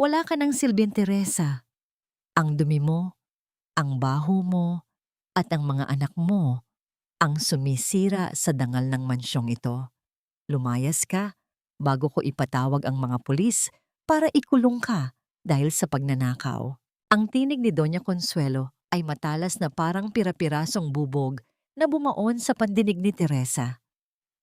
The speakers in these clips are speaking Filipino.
Wala ka ng silbing Teresa. Ang dumi mo, ang baho mo, at ang mga anak mo ang sumisira sa dangal ng mansyong ito. Lumayas ka bago ko ipatawag ang mga pulis para ikulong ka dahil sa pagnanakaw. Ang tinig ni Doña Consuelo ay matalas na parang pira-pirasong bubog na bumaon sa pandinig ni Teresa.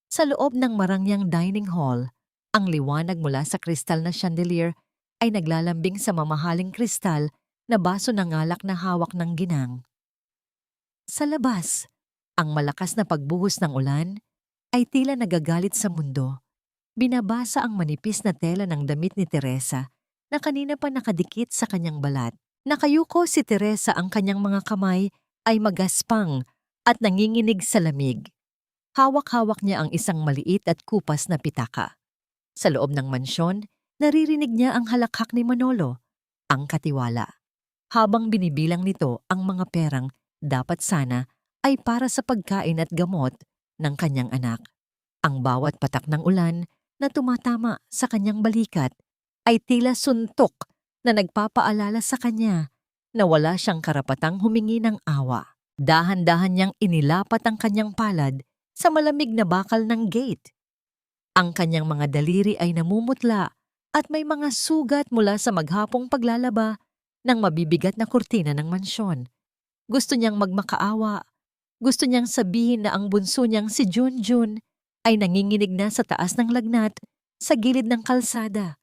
Sa loob ng marangyang dining hall, ang liwanag mula sa kristal na chandelier ay naglalambing sa mamahaling kristal na baso ng alak na hawak ng ginang. Sa labas, ang malakas na pagbuhos ng ulan ay tila nagagalit sa mundo. Binabasa ang manipis na tela ng damit ni Teresa na kanina pa nakadikit sa kanyang balat. Nakayuko si Teresa, ang kanyang mga kamay ay magaspang at nanginginig sa lamig. Hawak-hawak niya ang isang maliit at kupas na pitaka. Sa loob ng mansyon, naririnig niya ang halakhak ni Manolo, ang katiwala. Habang binibilang nito ang mga perang dapat sana ay para sa pagkain at gamot ng kanyang anak. Ang bawat patak ng ulan na tumatama sa kanyang balikat ay tila suntok na nagpapaalala sa kanya na wala siyang karapatang humingi ng awa. Dahan-dahan niyang inilapat ang kanyang palad sa malamig na bakal ng gate. Ang kanyang mga daliri ay namumutla at may mga sugat mula sa maghapong paglalaba ng mabibigat na kurtina ng mansyon. Gusto niyang magmakaawa. Gusto niyang sabihin na ang bunso niyang si Junjun ay nanginginig na sa taas ng lagnat sa gilid ng kalsada.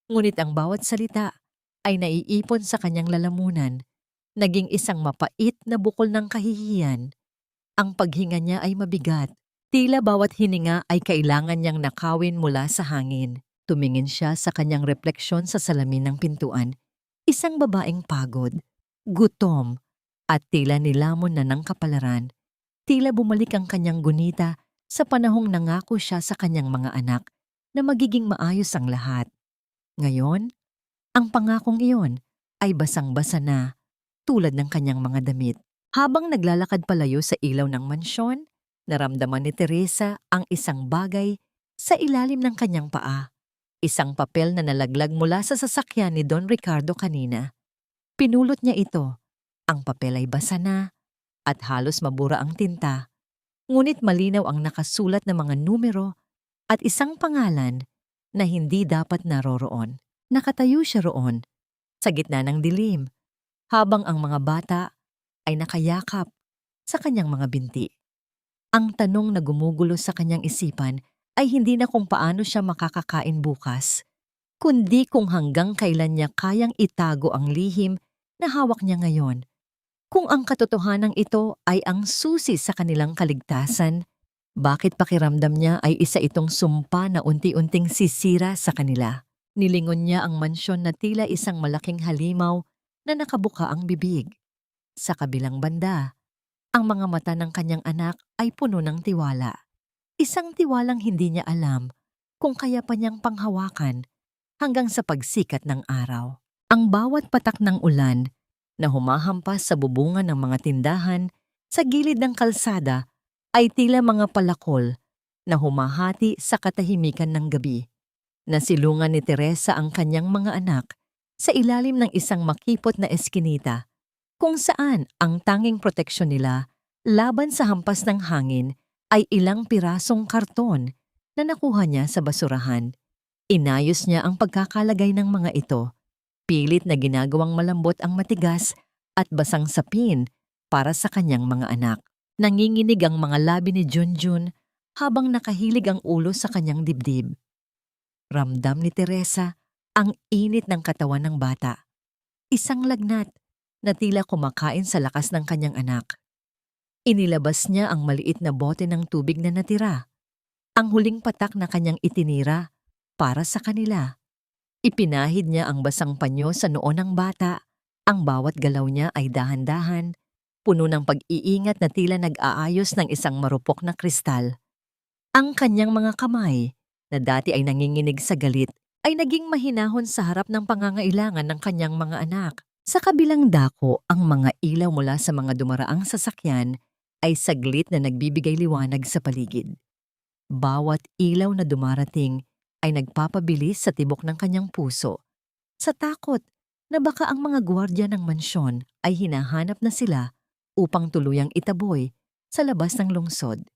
Ngunit ang bawat salita ay naiipon sa kanyang lalamunan, naging isang mapait na bukol ng kahihiyan. Ang paghinga niya ay mabigat. Tila bawat hininga ay kailangan niyang nakawin mula sa hangin. Tumingin siya sa kanyang refleksyon sa salamin ng pintuan. Isang babaeng pagod, gutom, at tila nilamon na ng kapalaran. Tila bumalik ang kanyang gunita sa panahong nangako siya sa kanyang mga anak na magiging maayos ang lahat. Ngayon, ang pangakong iyon ay basang-basa na, tulad ng kanyang mga damit. Habang naglalakad palayo sa ilaw ng mansyon, naramdaman ni Teresa ang isang bagay sa ilalim ng kanyang paa. Isang papel na nalaglag mula sa sasakyan ni Don Ricardo kanina. Pinulot niya ito. Ang papel ay basa na at halos mabura ang tinta. Ngunit malinaw ang nakasulat na mga numero at isang pangalan na hindi dapat naroroon. Nakatayo siya roon, sa gitna ng dilim, habang ang mga bata ay nakayakap sa kanyang mga binti. Ang tanong na gumugulo sa kanyang isipan ay hindi na kung paano siya makakakain bukas, kundi kung hanggang kailan niya kayang itago ang lihim na hawak niya ngayon. Kung ang katotohanan ito ay ang susi sa kanilang kaligtasan, bakit pakiramdam niya ay isa itong sumpa na unti-unting sisira sa kanila? Nilingon niya ang mansyon na tila isang malaking halimaw na nakabuka ang bibig. Sa kabilang banda, ang mga mata ng kanyang anak ay puno ng tiwala. Isang tiwalang hindi niya alam kung kaya pa niyang panghawakan hanggang sa pagsikat ng araw. Ang bawat patak ng ulan na humahampas sa bubungan ng mga tindahan sa gilid ng kalsada ay tila mga palakol na humahati sa katahimikan ng gabi. Nasilungan ni Teresa ang kanyang mga anak sa ilalim ng isang makipot na eskinita kung saan ang tanging proteksyon nila laban sa hampas ng hangin ay ilang pirasong karton na nakuha niya sa basurahan. Inayos niya ang pagkakalagay ng mga ito, pilit na ginagawang malambot ang matigas at basang sapin para sa kanyang mga anak. Nanginginig ang mga labi ni Junjun habang nakahilig ang ulo sa kanyang dibdib. Ramdam ni Teresa ang init ng katawan ng bata. Isang lagnat na tila kumakain sa lakas ng kanyang anak. Inilabas niya ang maliit na bote ng tubig na natira, ang huling patak na kanyang itinira para sa kanila. Ipinahid niya ang basang panyo sa noo ng bata. Ang bawat galaw niya ay dahan-dahan, puno ng pag-iingat na tila nag-aayos ng isang marupok na kristal. Ang kanyang mga kamay, na dati ay nanginginig sa galit, ay naging mahinahon sa harap ng pangangailangan ng kanyang mga anak. Sa kabilang dako, ang mga ilaw mula sa mga dumaraang sasakyan ay saglit na nagbibigay liwanag sa paligid. Bawat ilaw na dumarating ay nagpapabilis sa tibok ng kanyang puso. sa takot na baka ang mga gwardiya ng mansyon ay hinahanap na sila upang tuluyang itaboy sa labas ng lungsod.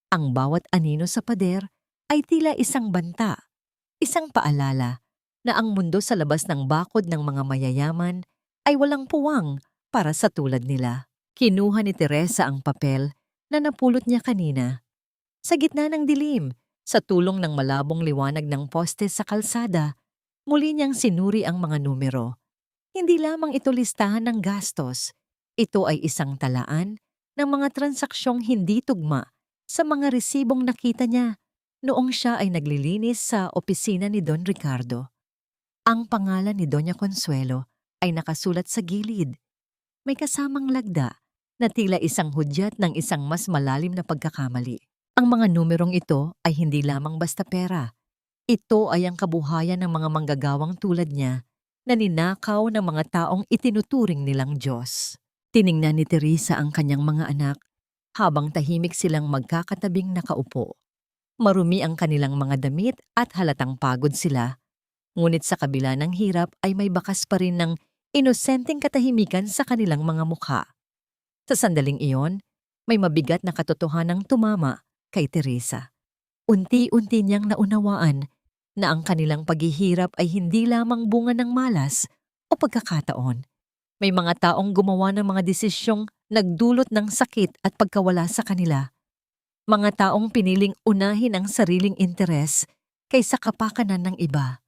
Ang bawat anino sa pader ay tila isang banta, isang paalala na ang mundo sa labas ng bakod ng mga mayayaman ay walang puwang para sa tulad nila. Kinuha ni Teresa ang papel na napulot niya kanina. Sa gitna ng dilim, sa tulong ng malabong liwanag ng poste sa kalsada, muli niyang sinuri ang mga numero. Hindi lamang ito listahan ng gastos. Ito ay isang talaan ng mga transaksyong hindi tugma sa mga resibong nakita niya noong siya ay naglilinis sa opisina ni Don Ricardo. Ang pangalan ni Doña Consuelo ay nakasulat sa gilid. May kasamang lagda na tila isang hudyat ng isang mas malalim na pagkakamali. Ang mga numerong ito ay hindi lamang basta pera. Ito ay ang kabuhayan ng mga manggagawang tulad niya na ninakaw ng mga taong itinuturing nilang Diyos. Tiningnan ni Teresa ang kanyang mga anak habang tahimik silang magkakatabing nakaupo. Marumi ang kanilang mga damit at halatang pagod sila. Ngunit sa kabila ng hirap ay may bakas pa rin ng inosenteng katahimikan sa kanilang mga mukha. Sa sandaling iyon, may mabigat na katotohanang tumama kay Teresa. Unti-unti niyang naunawaan na ang kanilang paghihirap ay hindi lamang bunga ng malas o pagkakataon. May mga taong gumawa ng mga desisyong nagdulot ng sakit at pagkawala sa kanila. Mga taong piniling unahin ang sariling interes kaysa kapakanan ng iba.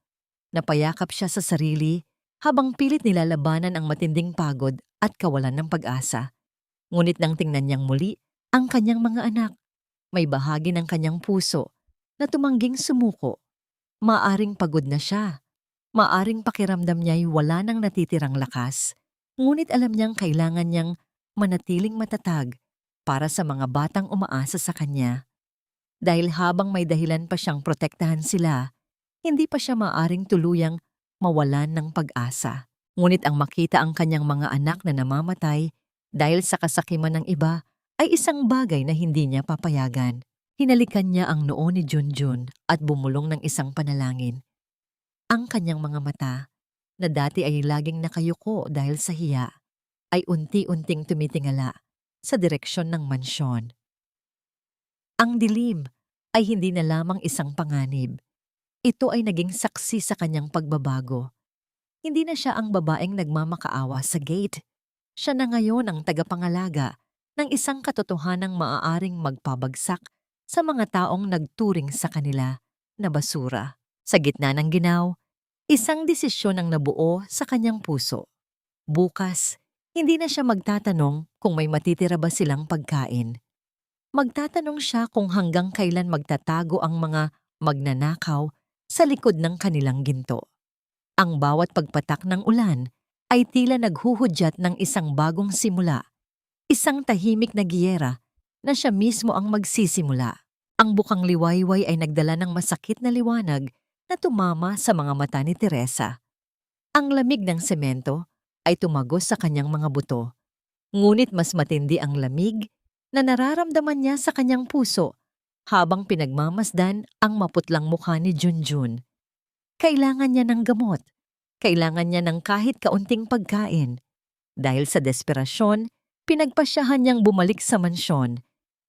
Napayakap siya sa sarili habang pilit nilalabanan ang matinding pagod at kawalan ng pag-asa. Ngunit nang tingnan niyang muli ang kanyang mga anak, may bahagi ng kanyang puso na tumangging sumuko. Maaring pagod na siya. Maaring pakiramdam niya'y wala nang natitirang lakas. Ngunit alam niyang kailangan niyang manatiling matatag para sa mga batang umaasa sa kanya. Dahil habang may dahilan pa siyang protektahan sila, hindi pa siya maaring tuluyang mawalan ng pag-asa. Ngunit ang makita ang kanyang mga anak na namamatay dahil sa kasakiman ng iba ay isang bagay na hindi niya papayagan. Hinalikan niya ang noo ni Junjun at bumulong ng isang panalangin. Ang kanyang mga mata, na dati ay laging nakayuko dahil sa hiya, ay unti-unting tumitingala sa direksyon ng mansyon. Ang dilim ay hindi na lamang isang panganib. Ito ay naging saksi sa kanyang pagbabago. Hindi na siya ang babaeng nagmamakaawa sa gate. Siya na ngayon ang tagapangalaga ng isang katotohanang maaaring magpabagsak sa mga taong nagturing sa kanila na basura. Sa gitna ng ginaw, isang desisyon ang nabuo sa kanyang puso. Bukas, hindi na siya magtatanong kung may matitira ba silang pagkain. Magtatanong siya kung hanggang kailan magtatago ang mga magnanakaw sa likod ng kanilang ginto. Ang bawat pagpatak ng ulan ay tila naghuhudyat ng isang bagong simula, isang tahimik na giyera na siya mismo ang magsisimula. Ang bukang liwayway ay nagdala ng masakit na liwanag na tumama sa mga mata ni Teresa. Ang lamig ng semento ay tumagos sa kanyang mga buto, ngunit mas matindi ang lamig na nararamdaman niya sa kanyang puso habang pinagmamasdan ang maputlang mukha ni Junjun. Kailangan niya ng gamot. Kailangan niya ng kahit kaunting pagkain. Dahil sa desperasyon, pinagpasyahan niyang bumalik sa mansyon,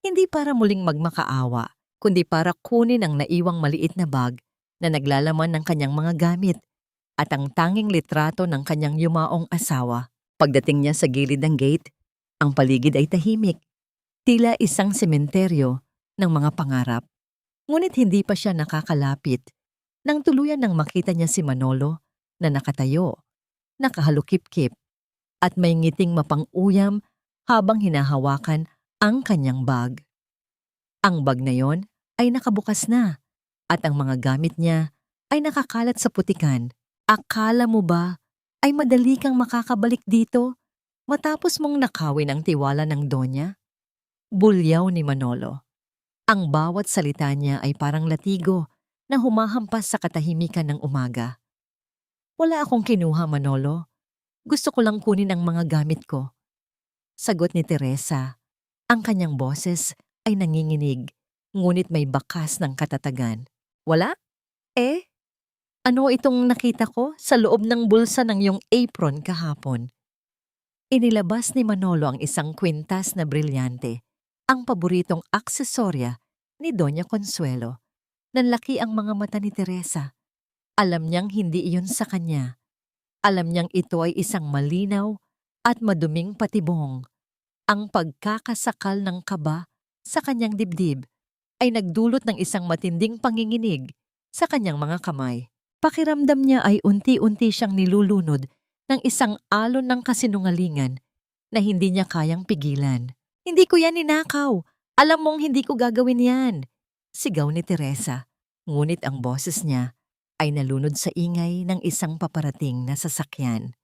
hindi para muling magmakaawa, kundi para kunin ang naiwang maliit na bag na naglalaman ng kanyang mga gamit at ang tanging litrato ng kanyang yumaong asawa. Pagdating niya sa gilid ng gate, ang paligid ay tahimik, tila isang sementeryo ng mga pangarap. Ngunit hindi pa siya nakakalapit nang tuluyan nang makita niya si Manolo na nakatayo, nakahalukip-kip, at may ngiting mapang-uyam habang hinahawakan ang kanyang bag. Ang bag na yon ay nakabukas na at ang mga gamit niya ay nakakalat sa putikan. Akala mo ba ay madali kang makakabalik dito matapos mong nakawin ang tiwala ng Donya? Bulyaw ni Manolo. Ang bawat salita niya ay parang latigo na humahampas sa katahimikan ng umaga. Wala akong kinuha, Manolo. Gusto ko lang kunin ang mga gamit ko. Sagot ni Teresa. Ang kanyang boses ay nanginginig, ngunit may bakas ng katatagan. Wala? Eh? Ano itong nakita ko sa loob ng bulsa ng iyong apron kahapon? Inilabas ni Manolo ang isang kwintas na brilyante, ang paboritong aksesorya ni Doña Consuelo. Nanlaki ang mga mata ni Teresa. Alam niyang hindi iyon sa kanya. Alam niyang ito ay isang malinaw at maduming patibong. Ang pagkakasakal ng kaba sa kanyang dibdib ay nagdulot ng isang matinding panginginig sa kanyang mga kamay. Pakiramdam niya ay unti-unti siyang nilulunod ng isang alon ng kasinungalingan na hindi niya kayang pigilan. Hindi ko yan ninakaw. Alam mong hindi ko gagawin yan. Sigaw ni Teresa. Ngunit ang boses niya ay nalunod sa ingay ng isang paparating na sasakyan.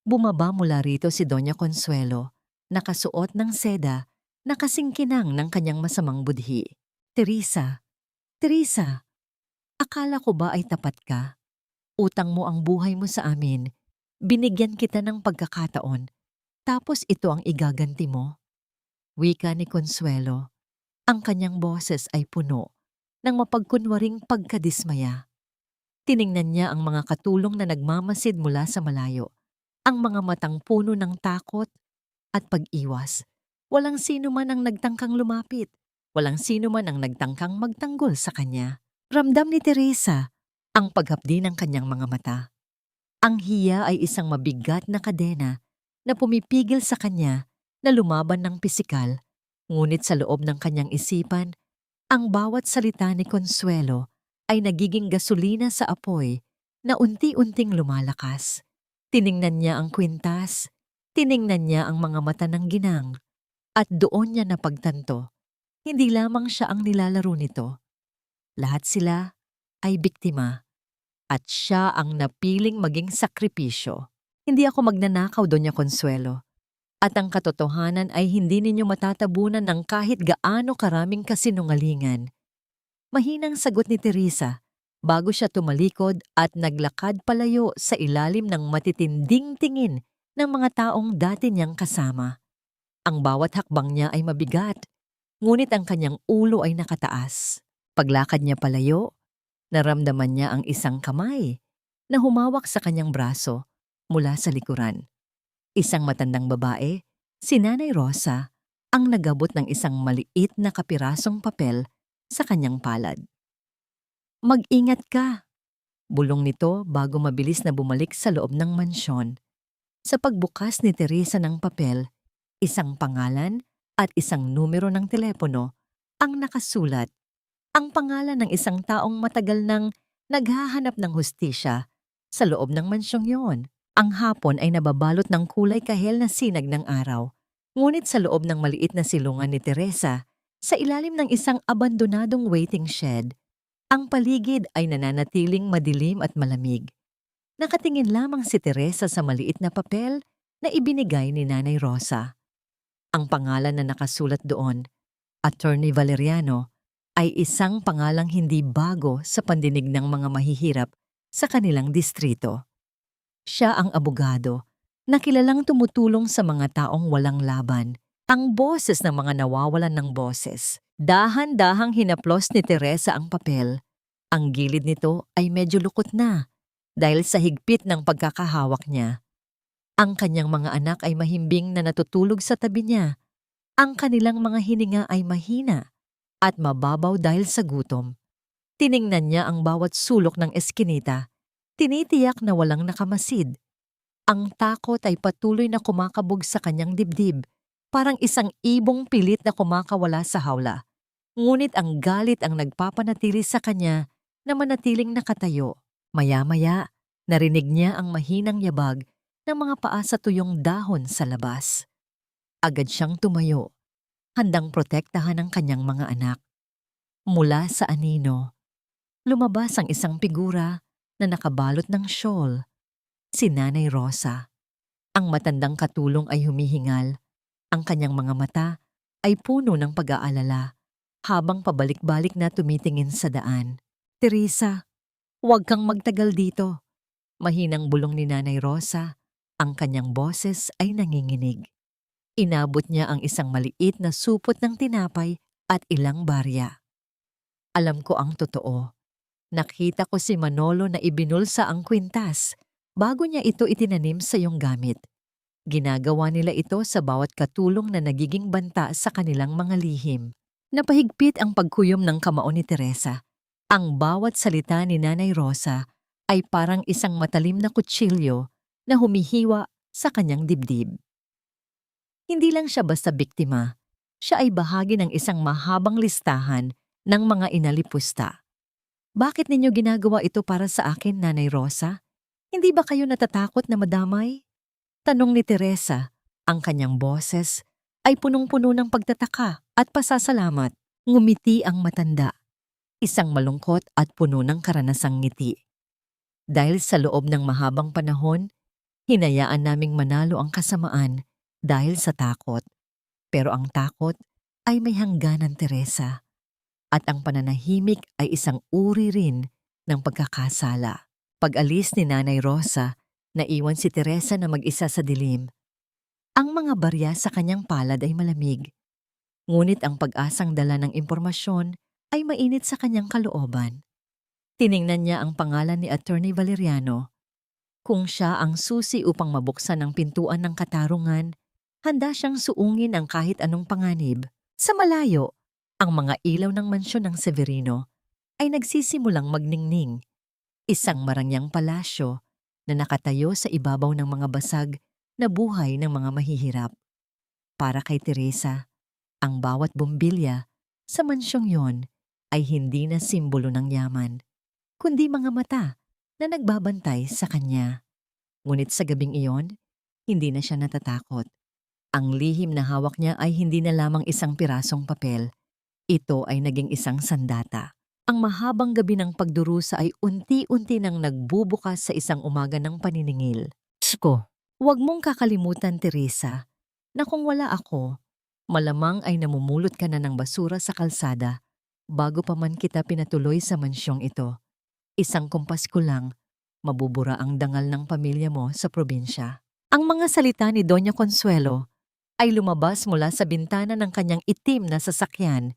Bumaba mula rito si Doña Consuelo, nakasuot ng seda na kasingkinang ng kanyang masamang budhi. Teresa, Teresa, akala ko ba ay tapat ka? Utang mo ang buhay mo sa amin. Binigyan kita ng pagkakataon. Tapos ito ang igaganti mo? Wika ni Consuelo. Ang kanyang boses ay puno ng mapagkunwaring pagkadismaya. Tiningnan niya ang mga katulong na nagmamasid mula sa malayo. Ang mga matang puno ng takot at pag-iwas. Walang sino man ang nagtangkang lumapit. Walang sino man ang nagtangkang magtanggol sa kanya. Ramdam ni Teresa ang paghapdi ng kanyang mga mata. Ang hiya ay isang mabigat na kadena na pumipigil sa kanya na lumaban ng pisikal, ngunit sa loob ng kanyang isipan, ang bawat salita ni Consuelo ay nagiging gasolina sa apoy na unti-unting lumalakas. Tiningnan niya ang kwintas, tiningnan niya ang mga mata ng ginang, at doon niya napagtanto, hindi lamang siya ang nilalaro nito. Lahat sila ay biktima, at siya ang napiling maging sakripisyo. Hindi ako magnanakaw, Doña Consuelo. At ang katotohanan ay hindi ninyo matatabunan ng kahit gaano karaming kasinungalingan. Mahinang sagot ni Teresa bago siya tumalikod at naglakad palayo sa ilalim ng matitinding tingin ng mga taong dati niyang kasama. Ang bawat hakbang niya ay mabigat, ngunit ang kanyang ulo ay nakataas. Paglakad niya palayo, naramdaman niya ang isang kamay na humawak sa kanyang braso mula sa likuran. Isang matandang babae, si Nanay Rosa, ang nagabot ng isang maliit na kapirasong papel sa kanyang palad. Mag-ingat ka, bulong nito bago mabilis na bumalik sa loob ng mansyon. Sa pagbukas ni Teresa ng papel, isang pangalan at isang numero ng telepono ang nakasulat. Ang pangalan ng isang taong matagal nang naghahanap ng hustisya sa loob ng mansyong yon. Ang hapon ay nababalot ng kulay kahel na sinag ng araw. Ngunit sa loob ng maliit na silungan ni Teresa, sa ilalim ng isang abandonadong waiting shed, ang paligid ay nananatiling madilim at malamig. Nakatingin lamang si Teresa sa maliit na papel na ibinigay ni Nanay Rosa. Ang pangalan na nakasulat doon, Attorney Valeriano, ay isang pangalang hindi bago sa pandinig ng mga mahihirap sa kanilang distrito. Siya ang abogado na kilalang tumutulong sa mga taong walang laban, ang boses ng mga nawawalan ng boses. Dahan-dahang hinaplos ni Teresa ang papel. Ang gilid nito ay medyo lukot na dahil sa higpit ng pagkakahawak niya. Ang kanyang mga anak ay mahimbing na natutulog sa tabi niya. Ang kanilang mga hininga ay mahina at mababaw dahil sa gutom. Tiningnan niya ang bawat sulok ng eskinita. Tinitiyak na walang nakamasid. Ang takot ay patuloy na kumakabog sa kanyang dibdib, parang isang ibong pilit na kumakawala sa hawla. Ngunit ang galit ang nagpapanatili sa kanya na manatiling nakatayo. Maya-maya, narinig niya ang mahinang yabag ng mga paa sa tuyong dahon sa labas. Agad siyang tumayo, handang protektahan ang kanyang mga anak. Mula sa anino, lumabas ang isang figura na nakabalot ng shawl, si Nanay Rosa. Ang matandang katulong ay humihingal. Ang kanyang mga mata ay puno ng pag-aalala habang pabalik-balik na tumitingin sa daan. Teresa, huwag kang magtagal dito. Mahinang bulong ni Nanay Rosa, ang kanyang boses ay nanginginig. Inabot niya ang isang maliit na supot ng tinapay at ilang barya. Alam ko ang totoo. Nakita ko si Manolo na ibinulsa ang kwintas bago niya ito itinanim sa iyong gamit. Ginagawa nila ito sa bawat katulong na nagiging banta sa kanilang mga lihim. Napahigpit ang pagkuyom ng kamao ni Teresa. Ang bawat salita ni Nanay Rosa ay parang isang matalim na kutsilyo na humihiwa sa kanyang dibdib. Hindi lang siya basta biktima, siya ay bahagi ng isang mahabang listahan ng mga inalipusta. Bakit ninyo ginagawa ito para sa akin, Nanay Rosa? Hindi ba kayo natatakot na madamay? Tanong ni Teresa. Ang kanyang boses ay punong-puno ng pagtataka at pasasalamat. Ngumiti ang matanda, isang malungkot at puno ng karanasang ngiti. Dahil sa loob ng mahabang panahon, hinayaan naming manalo ang kasamaan dahil sa takot. Pero ang takot ay may hangganan, Teresa. At ang pananahimik ay isang uri rin ng pagkakasala. Pag-alis ni Nanay Rosa, naiwan si Teresa na mag-isa sa dilim. Ang mga barya sa kanyang palad ay malamig. Ngunit ang pag-asang dala ng impormasyon ay mainit sa kanyang kalooban. Tiningnan niya ang pangalan ni Attorney Valeriano. Kung siya ang susi upang mabuksan ang pintuan ng katarungan, handa siyang suungin ang kahit anong panganib. Sa malayo, ang mga ilaw ng mansyon ng Severino ay nagsisimulang magningning. Isang marangyang palasyo na nakatayo sa ibabaw ng mga basag na buhay ng mga mahihirap. Para kay Teresa, ang bawat bumbilya sa mansyong yon ay hindi na simbolo ng yaman, kundi mga mata na nagbabantay sa kanya. Ngunit sa gabing iyon, hindi na siya natatakot. Ang lihim na hawak niya ay hindi na lamang isang pirasong papel. Ito ay naging isang sandata. Ang mahabang gabi ng pagdurusa ay unti-unti nang nagbubukas sa isang umaga ng paniningil. Sko, huwag mong kakalimutan, Teresa, na kung wala ako, malamang ay namumulot ka na ng basura sa kalsada bago pa man kita pinatuloy sa mansyong ito. Isang kumpas ko lang, mabubura ang dangal ng pamilya mo sa probinsya. Ang mga salita ni Doña Consuelo ay lumabas mula sa bintana ng kanyang itim na sasakyan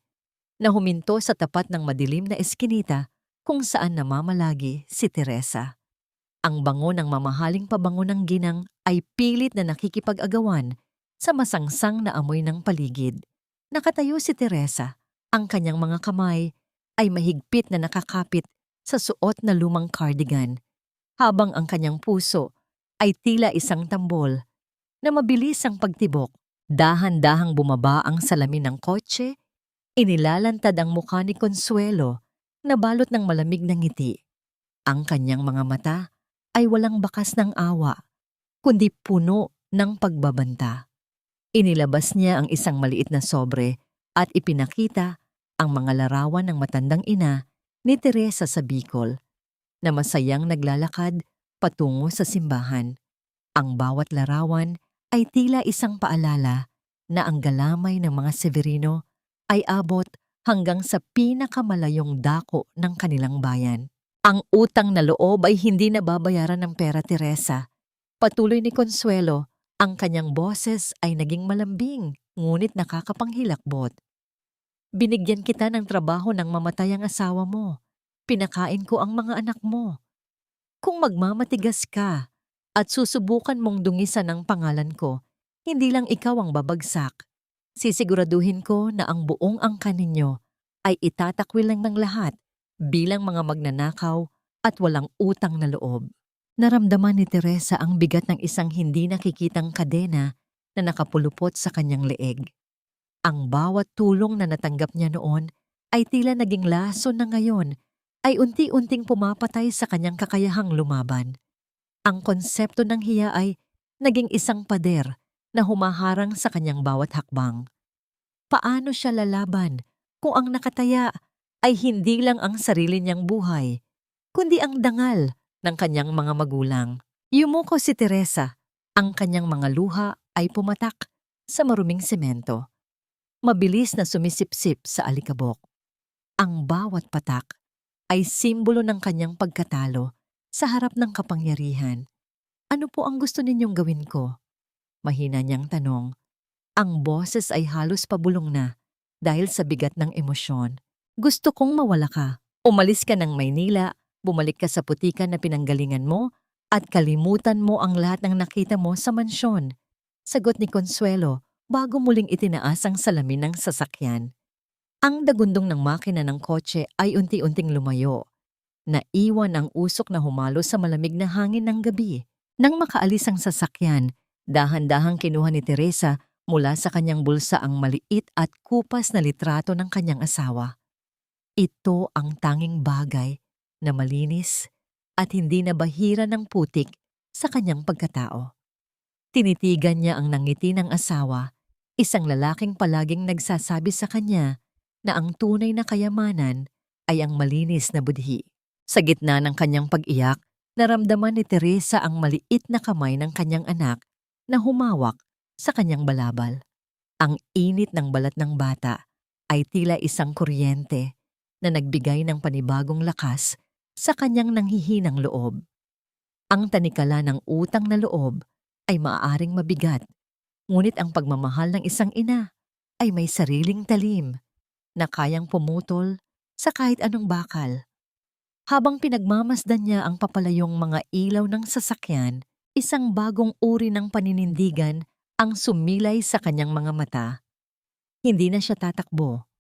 na huminto sa tapat ng madilim na eskinita kung saan namamalagi si Teresa. Ang bango ng mamahaling pabango ng ginang ay pilit na nakikipag-agawan sa masangsang na amoy ng paligid. Nakatayo si Teresa, ang kanyang mga kamay ay mahigpit na nakakapit sa suot na lumang cardigan, habang ang kanyang puso ay tila isang tambol na mabilis ang pagtibok. Dahan-dahang bumaba ang salamin ng kotse, inilalantad ang mukha ni Consuelo na balot ng malamig na ngiti. Ang kanyang mga mata ay walang bakas ng awa, kundi puno ng pagbabanta. Inilabas niya ang isang maliit na sobre at ipinakita ang mga larawan ng matandang ina ni Teresa sa Bicol, na masayang naglalakad patungo sa simbahan. Ang bawat larawan ay tila isang paalala na ang galamay ng mga Severino ay abot hanggang sa pinakamalayong dako ng kanilang bayan. Ang utang na loob ay hindi nababayaran ng pera, Teresa. Patuloy ni Consuelo, ang kanyang boses ay naging malambing, ngunit nakakapanghilakbot. Binigyan kita ng trabaho ng mamatay ang asawa mo. Pinakain ko ang mga anak mo. Kung magmamatigas ka at susubukan mong dungisan ang pangalan ko, hindi lang ikaw ang babagsak. Sisiguraduhin ko na ang buong angkan ninyo ay itatakwil lang ng lahat bilang mga magnanakaw at walang utang na loob. Naramdaman ni Teresa ang bigat ng isang hindi nakikitang kadena na nakapulupot sa kanyang leeg. Ang bawat tulong na natanggap niya noon ay tila naging laso na ngayon ay unti-unting pumapatay sa kanyang kakayahang lumaban. Ang konsepto ng hiya ay naging isang pader na humaharang sa kanyang bawat hakbang. Paano siya lalaban kung ang nakataya ay hindi lang ang sarili niyang buhay, kundi ang dangal ng kanyang mga magulang? Yumuko si Teresa. Ang kanyang mga luha ay pumatak sa maruming semento. Mabilis na sumisipsip sa alikabok. Ang bawat patak ay simbolo ng kanyang pagkatalo sa harap ng kapangyarihan. Ano po ang gusto ninyong gawin ko? Mahina niyang tanong. Ang boses ay halos pabulong na dahil sa bigat ng emosyon. Gusto kong mawala ka. Umalis ka ng Maynila, bumalik ka sa putikan na pinanggalingan mo, at kalimutan mo ang lahat ng nakita mo sa mansyon. Sagot ni Consuelo bago muling itinaas ang salamin ng sasakyan. Ang dagundong ng makina ng kotse ay unti-unting lumayo. Naiwan ang usok na humalo sa malamig na hangin ng gabi. Nang makaalis ang sasakyan, dahan-dahang kinuha ni Teresa mula sa kanyang bulsa ang maliit at kupas na litrato ng kanyang asawa. Ito ang tanging bagay na malinis at hindi nabahira ng putik sa kanyang pagkatao. Tinitigan niya ang nangiti ng asawa, isang lalaking palaging nagsasabi sa kanya na ang tunay na kayamanan ay ang malinis na budhi. Sa gitna ng kanyang pag-iyak, naramdaman ni Teresa ang maliit na kamay ng kanyang anak na humawak sa kanyang balabal. Ang init ng balat ng bata ay tila isang kuryente na nagbigay ng panibagong lakas sa kanyang nanghihinang loob. Ang tanikala ng utang na loob ay maaaring mabigat, ngunit ang pagmamahal ng isang ina ay may sariling talim na kayang pumutol sa kahit anong bakal. Habang pinagmamasdan niya ang papalayong mga ilaw ng sasakyan, isang bagong uri ng paninindigan ang sumilay sa kanyang mga mata. Hindi na siya tatakbo.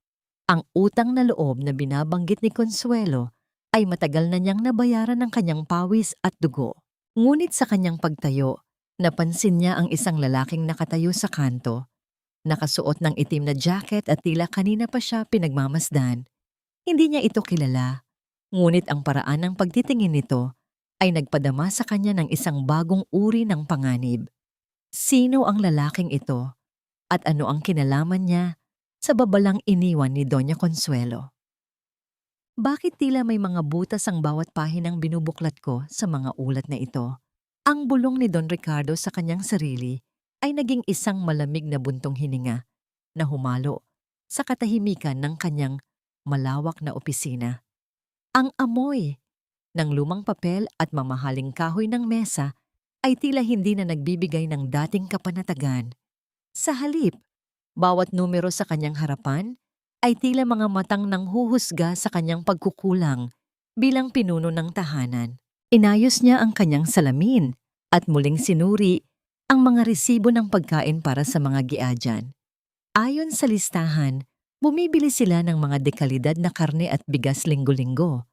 Ang utang na loob na binabanggit ni Consuelo ay matagal na niyang nabayaran ng kanyang pawis at dugo. Ngunit sa kanyang pagtayo, napansin niya ang isang lalaking nakatayo sa kanto, nakasuot ng itim na jacket at tila kanina pa siya pinagmamasdan. Hindi niya ito kilala, ngunit ang paraan ng pagtitingin nito ay nagpadama sa kanya ng isang bagong uri ng panganib. Sino ang lalaking ito at ano ang kinalaman niya sa babalang iniwan ni Doña Consuelo? Bakit tila may mga butas ang bawat pahinang binubuklat ko sa mga ulat na ito? Ang bulong ni Don Ricardo sa kanyang sarili ay naging isang malamig na buntong hininga na humalo sa katahimikan ng kanyang malawak na opisina. Ang amoy ng lumang papel at mamahaling kahoy ng mesa ay tila hindi na nagbibigay ng dating kapanatagan. Sa halip, bawat numero sa kanyang harapan ay tila mga matang nanghuhusga sa kanyang pagkukulang bilang pinuno ng tahanan. Inayos niya ang kanyang salamin at muling sinuri ang mga resibo ng pagkain para sa mga giadyan. Ayon sa listahan, bumibili sila ng mga dekalidad na karne at bigas linggo-linggo.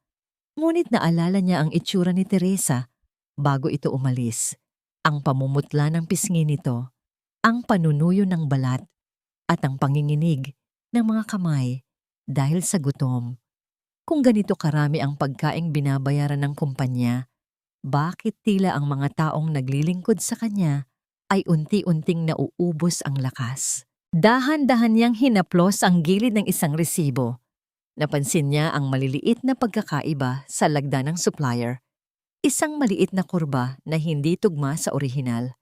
Ngunit naalala niya ang itsura ni Teresa bago ito umalis. Ang pamumutla ng pisngi nito, ang panunuyo ng balat, at ang panginginig ng mga kamay dahil sa gutom. Kung ganito karami ang pagkaing binabayaran ng kumpanya, bakit tila ang mga taong naglilingkod sa kanya ay unti-unting nauubos ang lakas? Dahan-dahan niyang hinaplos ang gilid ng isang resibo. Napansin niya ang maliliit na pagkakaiba sa lagda ng supplier. Isang maliit na kurba na hindi tugma sa orihinal.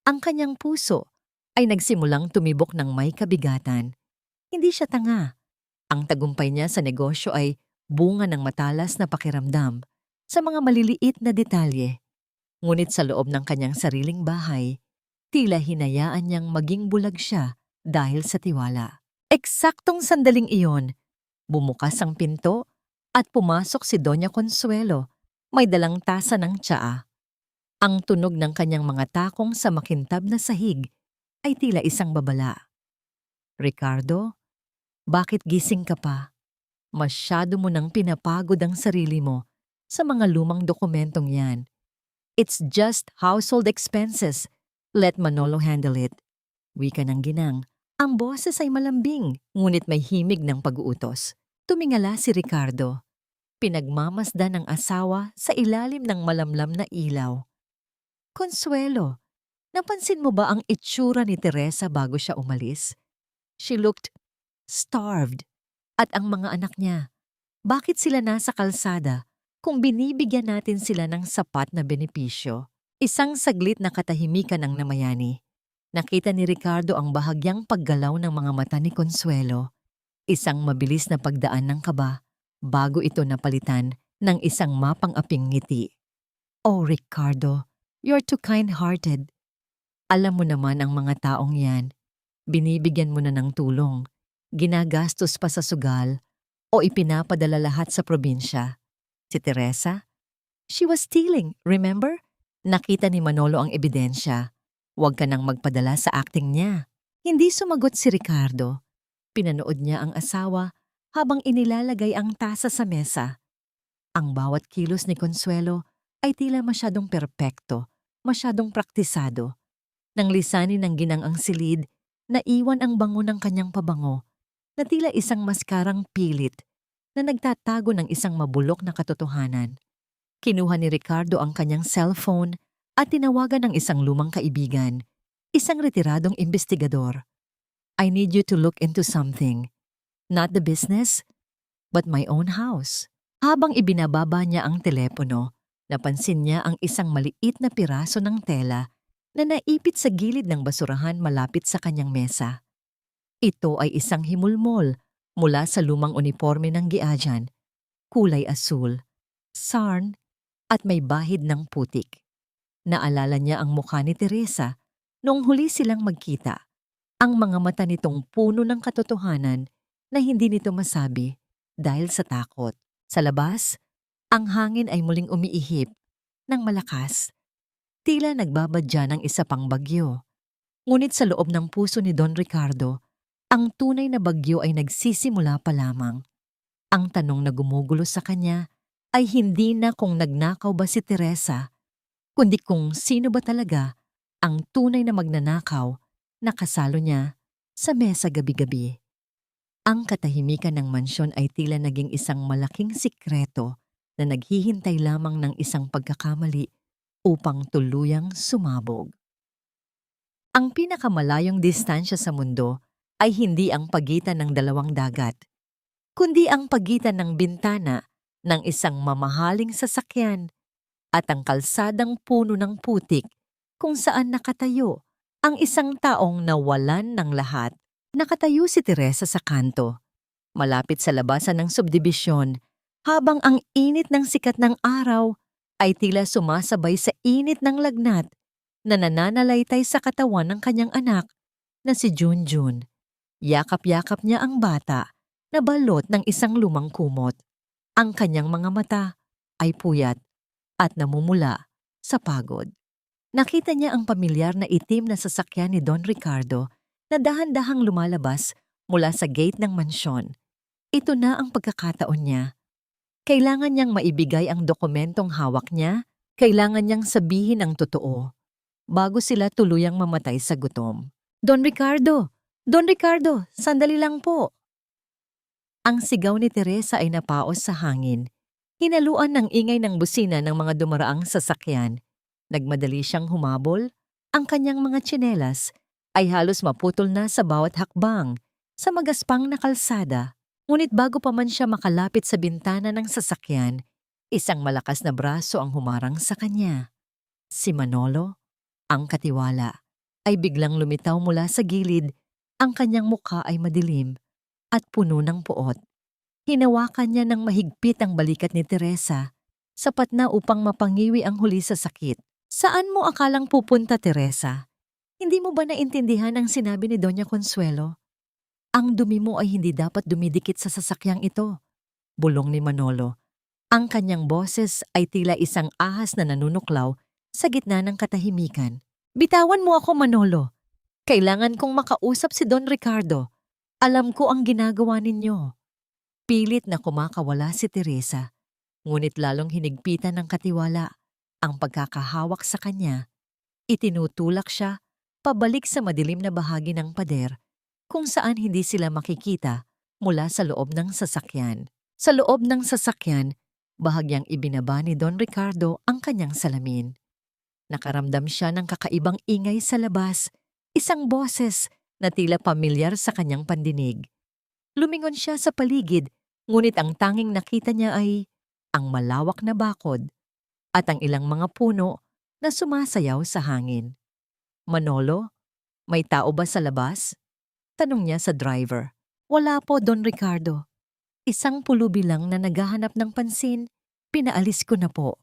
Ang kanyang puso ay nagsimulang tumibok ng may kabigatan. Hindi siya tanga. Ang tagumpay niya sa negosyo ay bunga ng matalas na pakiramdam sa mga maliliit na detalye. Ngunit sa loob ng kanyang sariling bahay, tila hinayaan niyang maging bulag siya dahil sa tiwala. Eksaktong sandaling iyon, bumukas ang pinto at pumasok si Doña Consuelo, may dalang tasa ng tsaa. Ang tunog ng kanyang mga takong sa makintab na sahig ay tila isang babala. Ricardo, bakit gising ka pa? Masyado mo nang pinapagod ang sarili mo sa mga lumang dokumentong yan. It's just household expenses. Let Manolo handle it. Wika ng ginang. Ang boses ay malambing, ngunit may himig ng pag-uutos. Tumingala si Ricardo. Pinagmamasdan ng asawa sa ilalim ng malamlam na ilaw. Consuelo, napansin mo ba ang itsura ni Teresa bago siya umalis? She looked starved. At ang mga anak niya, bakit sila nasa kalsada kung binibigyan natin sila ng sapat na benepisyo? Isang saglit na katahimikan ang namayani. Nakita ni Ricardo ang bahagyang paggalaw ng mga mata ni Consuelo. Isang mabilis na pagdaan ng kaba bago ito napalitan ng isang mapang-aping ngiti. Oh Ricardo, you're too kind-hearted. Alam mo naman ang mga taong yan. Binibigyan mo na ng tulong. Ginagastos pa sa sugal o ipinapadala lahat sa probinsya? Si Teresa? She was stealing, remember? Nakita ni Manolo ang ebidensya. Huwag ka nang magpadala sa acting niya. Hindi sumagot si Ricardo. Pinanood niya ang asawa habang inilalagay ang tasa sa mesa. Ang bawat kilos ni Consuelo ay tila masyadong perpekto, masyadong praktisado. Nang lisanin ng ginang ang silid, naiwan ang bango ng kanyang pabango na tila isang maskarang pilit na nagtatago ng isang mabulok na katotohanan. Kinuha ni Ricardo ang kanyang cellphone at tinawagan ng isang lumang kaibigan, isang retiradong investigador. I need you to look into something. Not the business, but my own house. Habang ibinababa niya ang telepono, napansin niya ang isang maliit na piraso ng tela na naipit sa gilid ng basurahan malapit sa kanyang mesa. Ito ay isang himulmol mula sa lumang uniforme ng giajan, kulay asul, sarn, at may bahid ng putik. Naalala niya ang mukha ni Teresa noong huli silang magkita. Ang mga mata nitong puno ng katotohanan na hindi nito masabi dahil sa takot. Sa labas, ang hangin ay muling umiihip ng malakas. Tila nagbabadya ng isa pang bagyo. Ngunit sa loob ng puso ni Don Ricardo, ang tunay na bagyo ay nagsisimula pa lamang. Ang tanong na gumugulo sa kanya ay hindi na kung nagnakaw ba si Teresa, kundi kung sino ba talaga ang tunay na magnanakaw na kasalo niya sa mesa gabi-gabi. Ang katahimikan ng mansyon ay tila naging isang malaking sikreto na naghihintay lamang ng isang pagkakamali upang tuluyang sumabog. Ang pinakamalayong distansya sa mundo ay hindi ang pagitan ng dalawang dagat, kundi ang pagitan ng bintana ng isang mamahaling sasakyan at ang kalsadang puno ng putik kung saan nakatayo ang isang taong nawalan ng lahat. Nakatayo si Teresa sa kanto, malapit sa labasan ng subdibisyon, habang ang init ng sikat ng araw ay tila sumasabay sa init ng lagnat na nananalaytay sa katawan ng kanyang anak na si Junjun. Yakap-yakap niya ang bata na balot ng isang lumang kumot. Ang kanyang mga mata ay puyat at namumula sa pagod. Nakita niya ang pamilyar na itim na sasakyan ni Don Ricardo na dahan-dahang lumalabas mula sa gate ng mansyon. Ito na ang pagkakataon niya. Kailangan niyang maibigay ang dokumentong hawak niya, kailangan niyang sabihin ang totoo, bago sila tuluyang mamatay sa gutom. Don Ricardo! Don Ricardo! Sandali lang po! Ang sigaw ni Teresa ay napaos sa hangin. Hinaluan ng ingay ng busina ng mga dumaraang sasakyan. Nagmadali siyang humabol. Ang kanyang mga tsinelas ay halos maputol na sa bawat hakbang sa magaspang na kalsada. Ngunit bago pa man siya makalapit sa bintana ng sasakyan, isang malakas na braso ang humarang sa kanya. Si Manolo, ang katiwala, ay biglang lumitaw mula sa gilid. Ang kanyang mukha ay madilim at puno ng puot. Hinawakan niya ng mahigpit ang balikat ni Teresa, sapat na upang mapangiwi ang huli sa sakit. Saan mo akalang pupunta, Teresa? Hindi mo ba naintindihan ang sinabi ni Doña Consuelo? Ang dumi mo ay hindi dapat dumidikit sa sasakyang ito, bulong ni Manolo. Ang kanyang boses ay tila isang ahas na nanunuklaw sa gitna ng katahimikan. Bitawan mo ako, Manolo. Kailangan kong makausap si Don Ricardo. Alam ko ang ginagawa ninyo. Pilit na kumakawala si Teresa, ngunit lalong hinigpitan ng katiwala ang pagkakahawak sa kanya. Itinutulak siya pabalik sa madilim na bahagi ng pader kung saan hindi sila makikita mula sa loob ng sasakyan. Sa loob ng sasakyan, bahagyang ibinaba ni Don Ricardo ang kanyang salamin. Nakaramdam siya ng kakaibang ingay sa labas, isang boses na tila pamilyar sa kanyang pandinig. Lumingon siya sa paligid, ngunit ang tanging nakita niya ay ang malawak na bakod at ang ilang mga puno na sumasayaw sa hangin. Manolo, may tao ba sa labas? Tanong niya sa driver. Wala po, Don Ricardo. Isang pulubi lang na naghahanap ng pansin, pinaalis ko na po.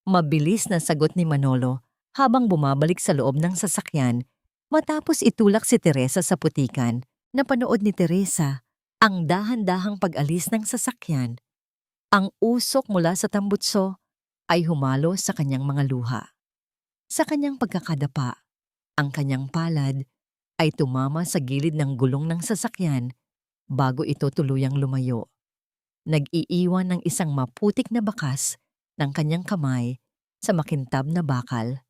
Mabilis na sagot ni Manolo habang bumabalik sa loob ng sasakyan matapos itulak si Teresa sa putikan. Napanood ni Teresa Ang dahan-dahang pag-alis ng sasakyan, ang usok mula sa tambutso ay humalo sa kanyang mga luha. Sa kanyang pagkakadapa, ang kanyang palad ay tumama sa gilid ng gulong ng sasakyan bago ito tuluyang lumayo. Nag-iiwan ng isang maputik na bakas ng kanyang kamay sa makintab na bakal,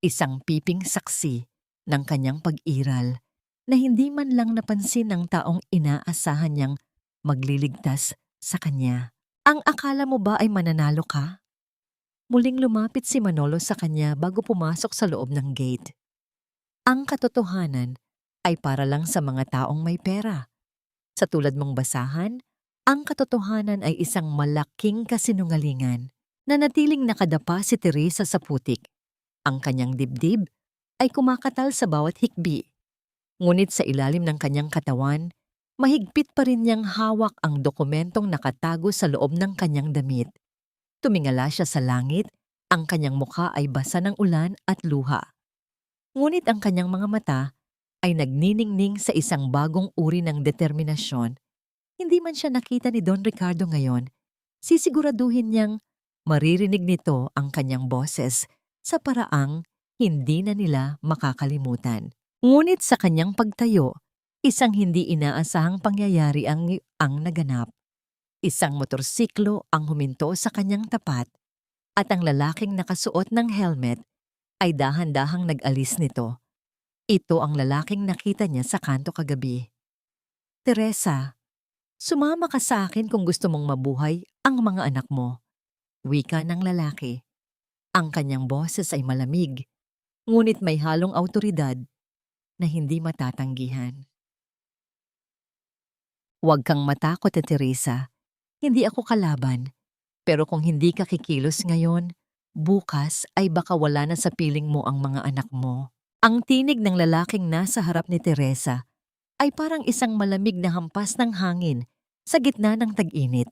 isang piping saksi ng kanyang pag-iral na hindi man lang napansin ng taong inaasahan niyang magliligtas sa kanya. Ang akala mo ba ay mananalo ka? Muling lumapit si Manolo sa kanya bago pumasok sa loob ng gate. Ang katotohanan ay para lang sa mga taong may pera. Sa tulad mong basahan, ang katotohanan ay isang malaking kasinungalingan. Nanatiling nakadapa si Teresa sa putik. Ang kanyang dibdib ay kumakatal sa bawat hikbi. Ngunit sa ilalim ng kanyang katawan, mahigpit pa rin niyang hawak ang dokumentong nakatago sa loob ng kanyang damit. Tumingala siya sa langit, ang kanyang mukha ay basa ng ulan at luha. Ngunit ang kanyang mga mata ay nagniningning sa isang bagong uri ng determinasyon. Hindi man siya nakita ni Don Ricardo ngayon, sisiguraduhin niyang maririnig nito ang kanyang boses sa paraang hindi na nila makakalimutan. Ngunit sa kanyang pagtayo, isang hindi inaasahang pangyayari ang naganap. Isang motorsiklo ang huminto sa kanyang tapat at ang lalaking nakasuot ng helmet ay dahan-dahang nag-alis nito. Ito ang lalaking nakita niya sa kanto kagabi. Teresa, sumama ka sa akin kung gusto mong mabuhay ang mga anak mo. Wika ng lalaki. Ang kanyang boses ay malamig, ngunit may halong awtoridad na hindi matatanggihan. Huwag kang matakot, Teresa. Hindi ako kalaban. Pero kung hindi ka kikilos ngayon, bukas ay baka wala na sa piling mo ang mga anak mo. Ang tinig ng lalaking nasa harap ni Teresa ay parang isang malamig na hampas ng hangin sa gitna ng tag-init.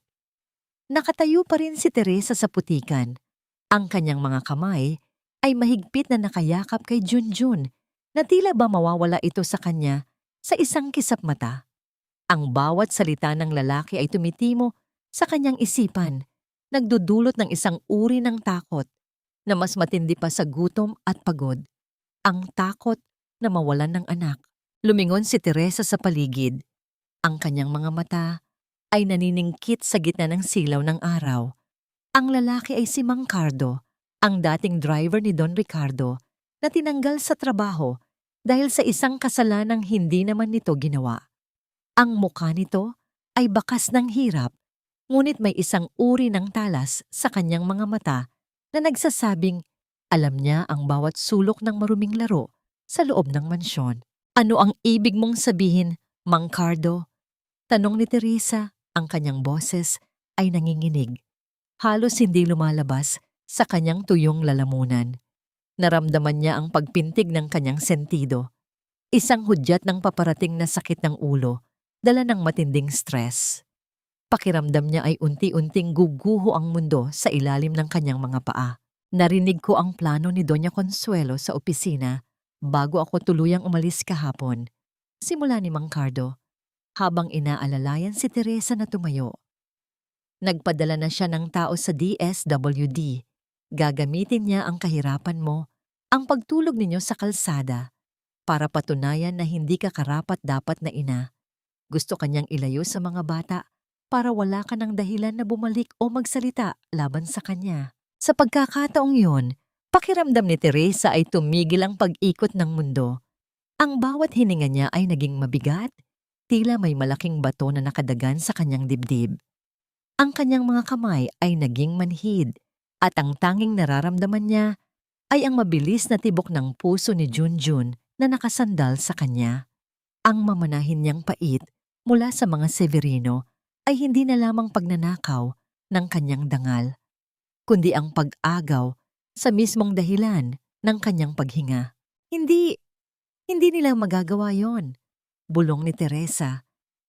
Nakatayo pa rin si Teresa sa putikan. Ang kanyang mga kamay ay mahigpit na nakayakap kay Junjun na tila ba mawawala ito sa kanya sa isang kisap mata. Ang bawat salita ng lalaki ay tumitimo sa kanyang isipan, nagdudulot ng isang uri ng takot na mas matindi pa sa gutom at pagod. Ang takot na mawalan ng anak. Lumingon si Teresa sa paligid. Ang kanyang mga mata ay naniningkit sa gitna ng silaw ng araw. Ang lalaki ay si Mang Cardo, ang dating driver ni Don Ricardo na tinanggal sa trabaho dahil sa isang kasalanang hindi naman nito ginawa. Ang mukha nito ay bakas ng hirap, ngunit may isang uri ng talas sa kanyang mga mata na nagsasabing alam niya ang bawat sulok ng maruming laro sa loob ng mansyon. Ano ang ibig mong sabihin, Mang Cardo? Tanong ni Teresa, ang kanyang boses ay nanginginig. Halos hindi lumalabas sa kanyang tuyong lalamunan. Naramdaman niya ang pagpintig ng kanyang sentido. Isang hudyat ng paparating na sakit ng ulo, dala ng matinding stress. Pakiramdam niya ay unti-unting guguho ang mundo sa ilalim ng kanyang mga paa. Narinig ko ang plano ni Doña Consuelo sa opisina bago ako tuluyang umalis kahapon. Simula ni Mang Cardo, habang inaalalayan si Teresa na tumayo. Nagpadala na siya ng tao sa DSWD. Gagamitin niya ang kahirapan mo, ang pagtulog ninyo sa kalsada, para patunayan na hindi ka karapat-dapat na ina. Gusto kanyang ilayo sa mga bata para wala ka ng dahilan na bumalik o magsalita laban sa kanya. Sa pagkakataong yun, pakiramdam ni Teresa ay tumigil ang pag-ikot ng mundo. Ang bawat hininga niya ay naging mabigat, tila may malaking bato na nakadagan sa kanyang dibdib. Ang kanyang mga kamay ay naging manhid at ang tanging nararamdaman niya ay ang mabilis na tibok ng puso ni Junjun na nakasandal sa kanya. Ang mamanahin niyang pait mula sa mga Severino ay hindi na lamang pagnanakaw ng kanyang dangal, kundi ang pag-agaw sa mismong dahilan ng kanyang paghinga. Hindi nila magagawa yon, bulong ni Teresa,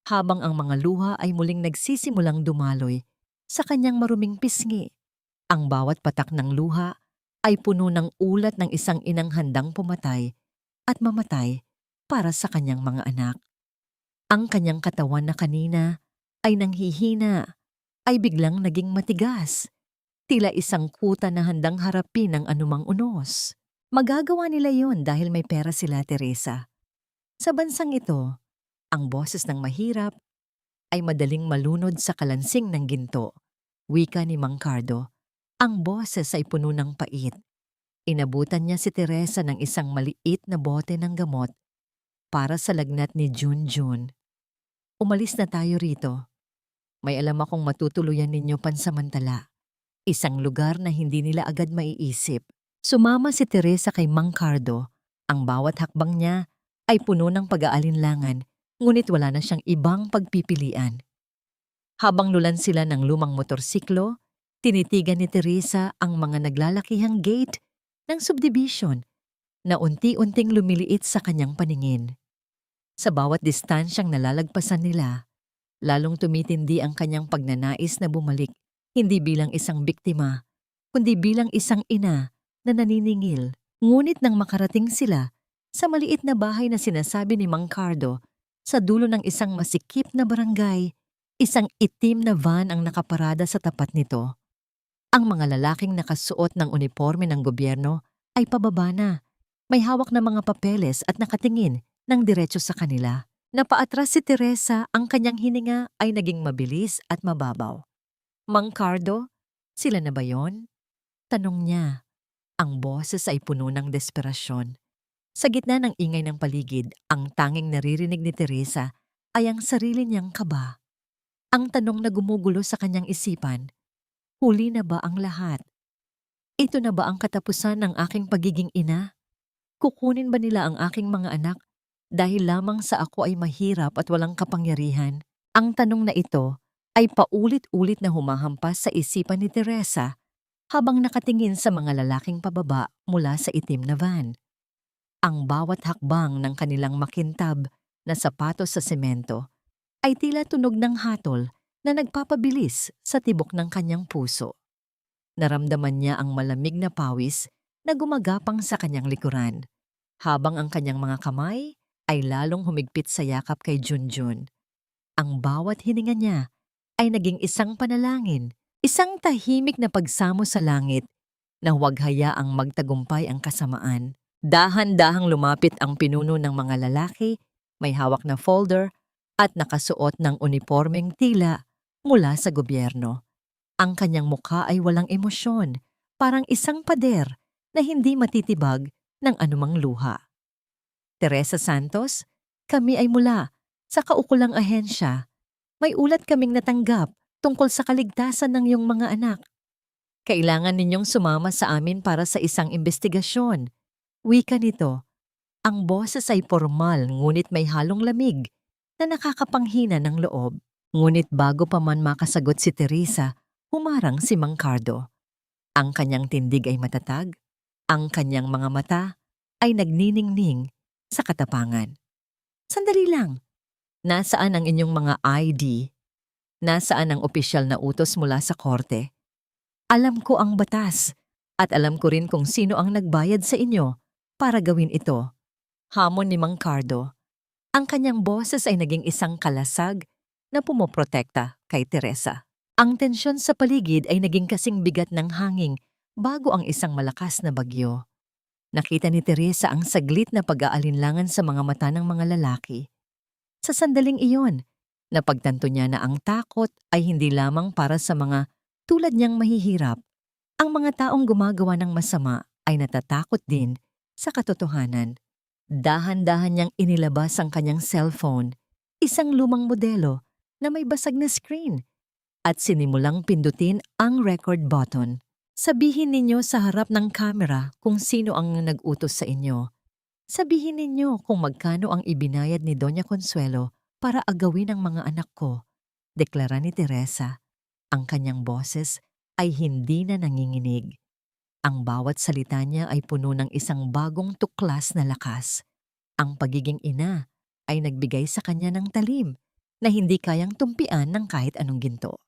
habang ang mga luha ay muling nagsisimulang dumaloy sa kanyang maruming pisngi. Ang bawat patak ng luha ay puno ng ulat ng isang inang handang pumatay at mamatay para sa kanyang mga anak. Ang kanyang katawan na kanina ay nanghihina, ay biglang naging matigas. Tila isang kuta na handang harapin ang anumang unos. Magagawa nila yon dahil may pera sila, Teresa. Sa bansang ito, ang boses ng mahirap ay madaling malunod sa kalansing ng ginto. Wika ni Mang Cardo, ang boses ay puno ng pait. Inabutan niya si Teresa ng isang maliit na bote ng gamot para sa lagnat ni Junjun. Umalis na tayo rito. May alam akong matutuluyan ninyo pansamantala. Isang lugar na hindi nila agad maiisip. Sumama si Teresa kay Mang Cardo. Ang bawat hakbang niya ay puno ng pag-aalinlangan, ngunit wala na siyang ibang pagpipilian. Habang lulan sila ng lumang motorsiklo, tinitigan ni Teresa ang mga naglalakihang gate ng subdivision na unti-unting lumiliit sa kanyang paningin. Sa bawat distansyang nalalagpasan nila, lalong tumitindi ang kanyang pagnanais na bumalik, hindi bilang isang biktima, kundi bilang isang ina na naniningil. Ngunit nang makarating sila sa maliit na bahay na sinasabi ni Mang Cardo, sa dulo ng isang masikip na barangay, isang itim na van ang nakaparada sa tapat nito. Ang mga lalaking nakasuot ng uniforme ng gobyerno ay pababa na. May hawak na mga papeles at nakatingin ng diretso sa kanila. Napaatras si Teresa, ang kanyang hininga ay naging mabilis at mababaw. Mang Cardo, sila na ba yon? Tanong niya. Ang boses ay puno ng desperasyon. Sa gitna ng ingay ng paligid, ang tanging naririnig ni Teresa ay ang sarili niyang kaba. Ang tanong na gumugulo sa kanyang isipan, huli na ba ang lahat? Ito na ba ang katapusan ng aking pagiging ina? Kukunin ba nila ang aking mga anak dahil lamang sa ako ay mahirap at walang kapangyarihan? Ang tanong na ito ay paulit-ulit na humahampas sa isipan ni Teresa habang nakatingin sa mga lalaking pababa mula sa itim na van. Ang bawat hakbang ng kanilang makintab na sapatos sa semento ay tila tunog ng hatol na nagpapabilis sa tibok ng kanyang puso. Naramdaman niya ang malamig na pawis na gumagapang sa kanyang likuran, habang ang kanyang mga kamay ay lalong humigpit sa yakap kay Junjun. Ang bawat hininga niya ay naging isang panalangin, isang tahimik na pagsamo sa langit na huwag hayaang magtagumpay ang kasamaan. Dahan-dahang lumapit ang pinuno ng mga lalaki, may hawak na folder at nakasuot ng unipormeng tila mula sa gobyerno. Ang kanyang mukha ay walang emosyon, parang isang pader na hindi matitibag ng anumang luha. Teresa Santos, kami ay mula sa kaukulang ahensya. May ulat kaming natanggap tungkol sa kaligtasan ng iyong mga anak. Kailangan ninyong sumama sa amin para sa isang investigasyon. Wika nito, ang boses ay formal ngunit may halong lamig na nakakapanghina ng loob. Ngunit bago pa man makasagot si Teresa, humarang si Mang Cardo. Ang kanyang tindig ay matatag, ang kanyang mga mata ay nagniningning sa katapangan. Sandali lang, nasaan ang inyong mga ID? Nasaan ang opisyal na utos mula sa korte? Alam ko ang batas at alam ko rin kung sino ang nagbayad sa inyo para gawin ito. Hamon ni Mang Cardo. Ang kanyang boses ay naging isang kalasag na pumoprotekta kay Teresa. Ang tensyon sa paligid ay naging kasing bigat ng hangin bago ang isang malakas na bagyo. Nakita ni Teresa ang saglit na pag-aalinlangan sa mga mata ng mga lalaki. Sa sandaling iyon, napagtanto niya na ang takot ay hindi lamang para sa mga tulad niyang mahihirap. Ang mga taong gumagawa ng masama ay natatakot din sa katotohanan. Dahan-dahan niyang inilabas ang kanyang cellphone, isang lumang modelo na may basag na screen, at sinimulang pindutin ang record button. Sabihin ninyo sa harap ng kamera kung sino ang nag-utos sa inyo. Sabihin ninyo kung magkano ang ibinayad ni Doña Consuelo para agawin ang mga anak ko, deklara ni Teresa. Ang kanyang boses ay hindi na nanginginig. Ang bawat salita niya ay puno ng isang bagong tuklas na lakas. Ang pagiging ina ay nagbigay sa kanya ng talim na hindi kayang tumpian ng kahit anong ginto.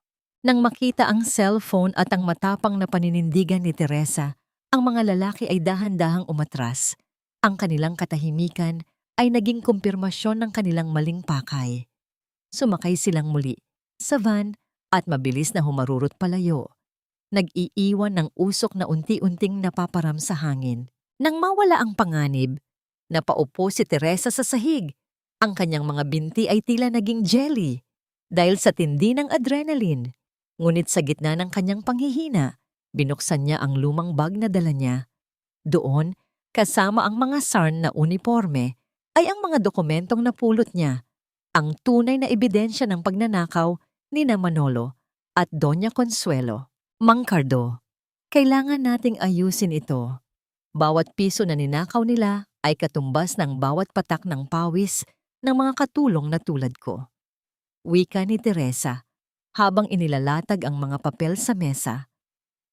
Nang makita ang cellphone at ang matapang na paninindigan ni Teresa, ang mga lalaki ay dahan-dahang umatras. Ang kanilang katahimikan ay naging kumpirmasyon ng kanilang maling pakay. Sumakay silang muli sa van at mabilis na humarurot palayo. Nag-iiwan ng usok na unti-unting napaparam sa hangin. Nang mawala ang panganib, napaupo si Teresa sa sahig. Ang kanyang mga binti ay tila naging jelly dahil sa tindi ng adrenaline. Ngunit sa gitna ng kanyang panghihina, binuksan niya ang lumang bag na dala niya. Doon, kasama ang mga SARN na uniforme, ay ang mga dokumentong napulot niya, ang tunay na ebidensya ng pagnanakaw ni na Manolo at Doña Consuelo. Mang Cardo, kailangan nating ayusin ito. Bawat piso na ninakaw nila ay katumbas ng bawat patak ng pawis ng mga katulong na tulad ko. Wika ni Teresa habang inilalatag ang mga papel sa mesa.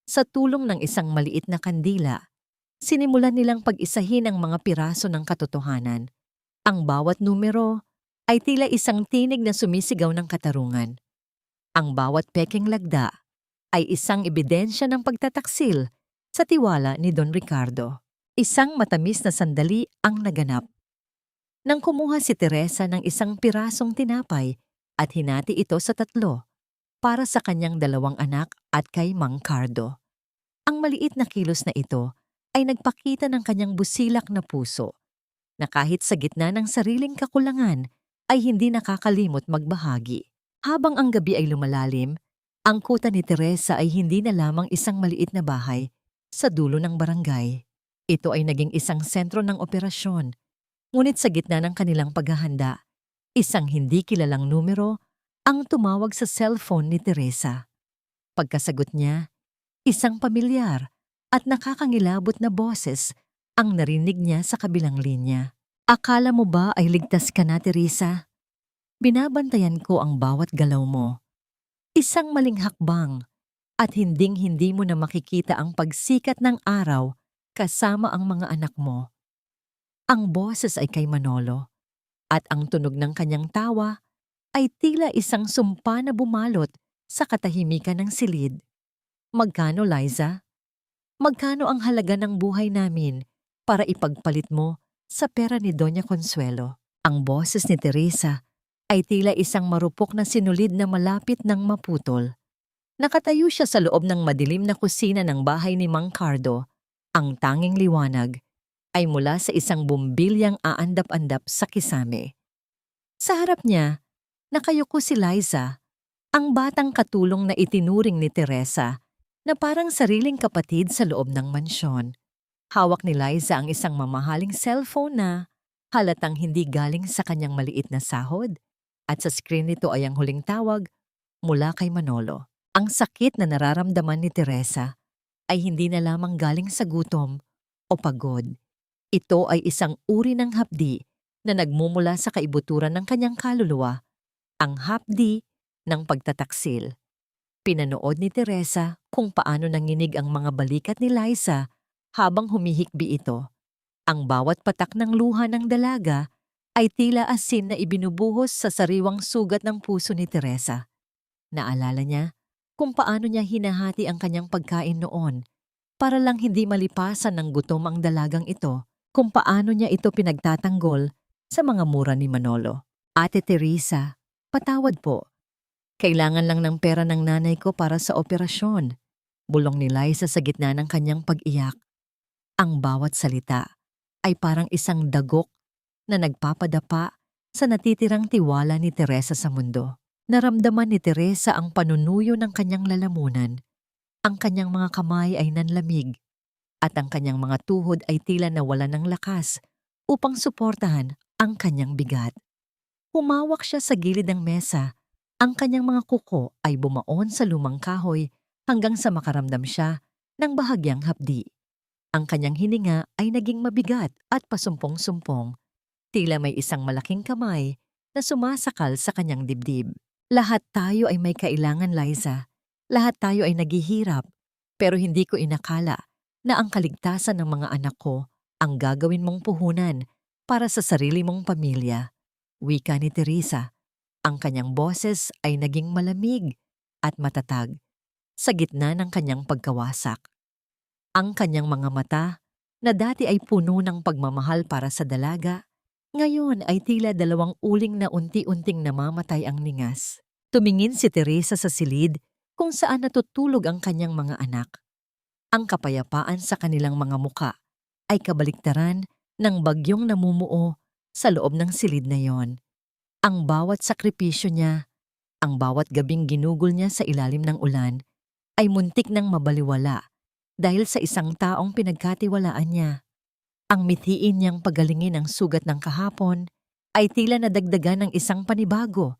Sa tulong ng isang maliit na kandila, sinimulan nilang pag-isahin ang mga piraso ng katotohanan. Ang bawat numero ay tila isang tinig na sumisigaw ng katarungan. Ang bawat pekeng lagda ay isang ebidensya ng pagtataksil sa tiwala ni Don Ricardo. Isang matamis na sandali ang naganap. Nang kumuha si Teresa ng isang pirasong tinapay at hinati ito sa 3 para sa kanyang 2 anak at kay Mang Cardo. Ang maliit na kilos na ito ay nagpakita ng kanyang busilak na puso na kahit sa gitna ng sariling kakulangan ay hindi nakakalimot magbahagi. Habang ang gabi ay lumalalim, ang kuta ni Teresa ay hindi na lamang isang maliit na bahay sa dulo ng barangay. Ito ay naging isang sentro ng operasyon. Ngunit sa gitna ng kanilang paghahanda, isang hindi kilalang numero ang tumawag sa cellphone ni Teresa. Pagkasagot niya, isang pamilyar at nakakangilabot na boses ang narinig niya sa kabilang linya. Akala mo ba ay ligtas ka na, Teresa? Binabantayan ko ang bawat galaw mo. Isang maling hakbang at hinding-hindi mo na makikita ang pagsikat ng araw kasama ang mga anak mo. Ang boses ay kay Manolo at ang tunog ng kanyang tawa ay tila isang sumpa na bumalot sa katahimikan ng silid. Magkano, Liza? Magkano ang halaga ng buhay namin para ipagpalit mo sa pera ni Doña Consuelo? Ang boses ni Teresa ay tila isang marupok na sinulid na malapit ng maputol. Nakatayo siya sa loob ng madilim na kusina ng bahay ni Mang Cardo. Ang tanging liwanag ay mula sa isang bumbilyang aandap-andap sa kisame. Sa harap niya, nakayuko si Liza, ang batang katulong na itinuring ni Teresa na parang sariling kapatid sa loob ng mansyon. Hawak ni Liza ang isang mamahaling cellphone na halatang hindi galing sa kanyang maliit na sahod. At sa screen nito ay ang huling tawag mula kay Manolo. Ang sakit na nararamdaman ni Teresa ay hindi na lamang galing sa gutom o pagod. Ito ay isang uri ng hapdi na nagmumula sa kaibuturan ng kanyang kaluluwa, ang hapdi ng pagtataksil. Pinanood ni Teresa kung paano nanginig ang mga balikat ni Liza habang humihikbi ito. Ang bawat patak ng luha ng dalaga ay tila asin na ibinubuhos sa sariwang sugat ng puso ni Teresa. Naalala niya kung paano niya hinahati ang kanyang pagkain noon para lang hindi malipasan ng gutom ang dalagang ito, kung paano niya ito pinagtatanggol sa mga mura ni Manolo. Ate Teresa, patawad po. Kailangan lang ng pera ng nanay ko para sa operasyon. Bulong ni Liza sa gitna ng kanyang pag-iyak. Ang bawat salita ay parang isang dagok na nagpapadapa sa natitirang tiwala ni Teresa sa mundo. Naramdaman ni Teresa ang panunuyo ng kanyang lalamunan. Ang kanyang mga kamay ay nanlamig at ang kanyang mga tuhod ay tila nawalan ng lakas upang suportahan ang kanyang bigat. Humawak siya sa gilid ng mesa. Ang kanyang mga kuko ay bumaon sa lumang kahoy hanggang sa makaramdam siya ng bahagyang hapdi. Ang kanyang hininga ay naging mabigat at pasumpong-sumpong. Tila may isang malaking kamay na sumasakal sa kanyang dibdib. Lahat tayo ay may kailangan, Liza. Lahat tayo ay naghihirap. Pero hindi ko inakala na ang kaligtasan ng mga anak ko ang gagawin mong puhunan para sa sarili mong pamilya. Wika ni Teresa. Ang kanyang boses ay naging malamig at matatag sa gitna ng kanyang pagkawasak. Ang kanyang mga mata na dati ay puno ng pagmamahal para sa dalaga Ngayon ay tila 2 uling na unti-unting namamatay ang ningas. Tumingin si Teresa sa silid kung saan natutulog ang kanyang mga anak. Ang kapayapaan sa kanilang mga muka ay kabaliktaran ng bagyong namumuo sa loob ng silid na yon. Ang bawat sakripisyo niya, ang bawat gabing ginugol niya sa ilalim ng ulan ay muntik nang mabaliwala dahil sa isang taong pinagkatiwalaan niya. Ang mithiin niyang pagalingin ang sugat ng kahapon ay tila nadagdagan ng isang panibago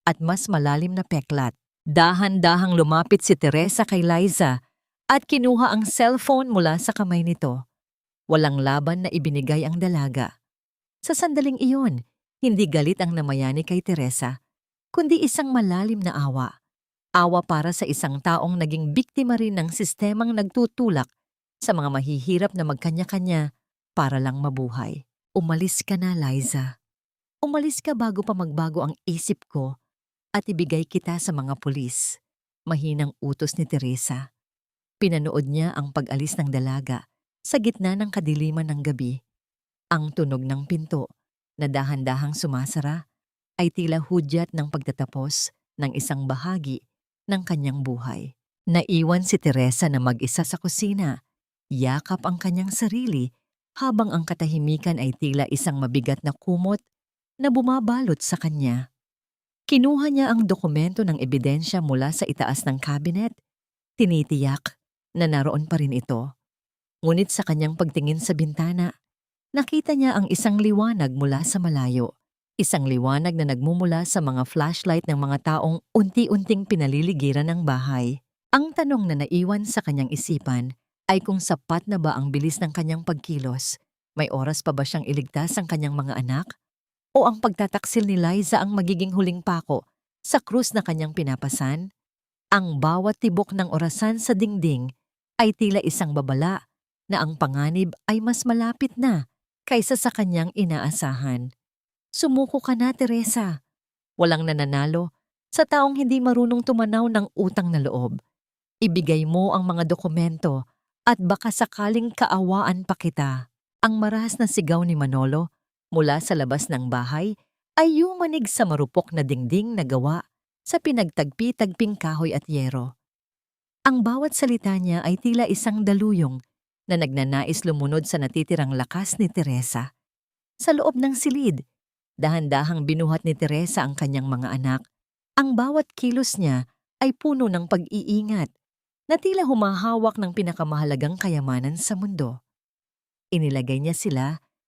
at mas malalim na peklat. Dahan-dahang lumapit si Teresa kay Liza at kinuha ang cellphone mula sa kamay nito. Walang laban na ibinigay ang dalaga. Sa sandaling iyon, hindi galit ang namayani kay Teresa, kundi isang malalim na awa. Awa para sa isang taong naging biktima rin ng sistemang nagtutulak sa mga mahihirap na magkanya-kanya para lang mabuhay. Umalis ka na, Liza. Umalis ka bago pa magbago ang isip ko at ibigay kita sa mga pulis. Mahinang utos ni Teresa. Pinanood niya ang pag-alis ng dalaga sa gitna ng kadiliman ng gabi. Ang tunog ng pinto na dahan-dahang sumasara ay tila hudyat ng pagtatapos ng isang bahagi ng kanyang buhay. Naiwan si Teresa na mag-isa sa kusina. Yakap ang kanyang sarili habang ang katahimikan ay tila isang mabigat na kumot na bumabalot sa kanya. Kinuha niya ang dokumento ng ebidensya mula sa itaas ng cabinet. Tinitiyak na naroon pa rin ito. Ngunit sa kanyang pagtingin sa bintana, nakita niya ang isang liwanag mula sa malayo. Isang liwanag na nagmumula sa mga flashlight ng mga taong unti-unting pinaliligiran ng bahay. Ang tanong na naiwan sa kanyang isipan ay kung sapat na ba ang bilis ng kanyang pagkilos. May oras pa ba siyang iligtas ang kanyang mga anak? O ang pagtataksil ni Liza ang magiging huling pako sa krus na kanyang pinapasan? Ang bawat tibok ng orasan sa dingding ay tila isang babala na ang panganib ay mas malapit na kaysa sa kanyang inaasahan. Sumuko ka na, Teresa. Walang nananalo sa taong hindi marunong tumanaw ng utang na loob. Ibigay mo ang mga dokumento at baka sakaling kaawaan pa kita. Ang marahas na sigaw ni Manolo mula sa labas ng bahay ay yumanig sa marupok na dingding na gawa sa pinagtagpi-tagping kahoy at yero. Ang bawat salita niya ay tila isang daluyong na nagnanais lumunod sa natitirang lakas ni Teresa. Sa loob ng silid, dahan-dahang binuhat ni Teresa ang kanyang mga anak. Ang bawat kilos niya ay puno ng pag-iingat na tila humahawak ng pinakamahalagang kayamanan sa mundo. Inilagay niya sila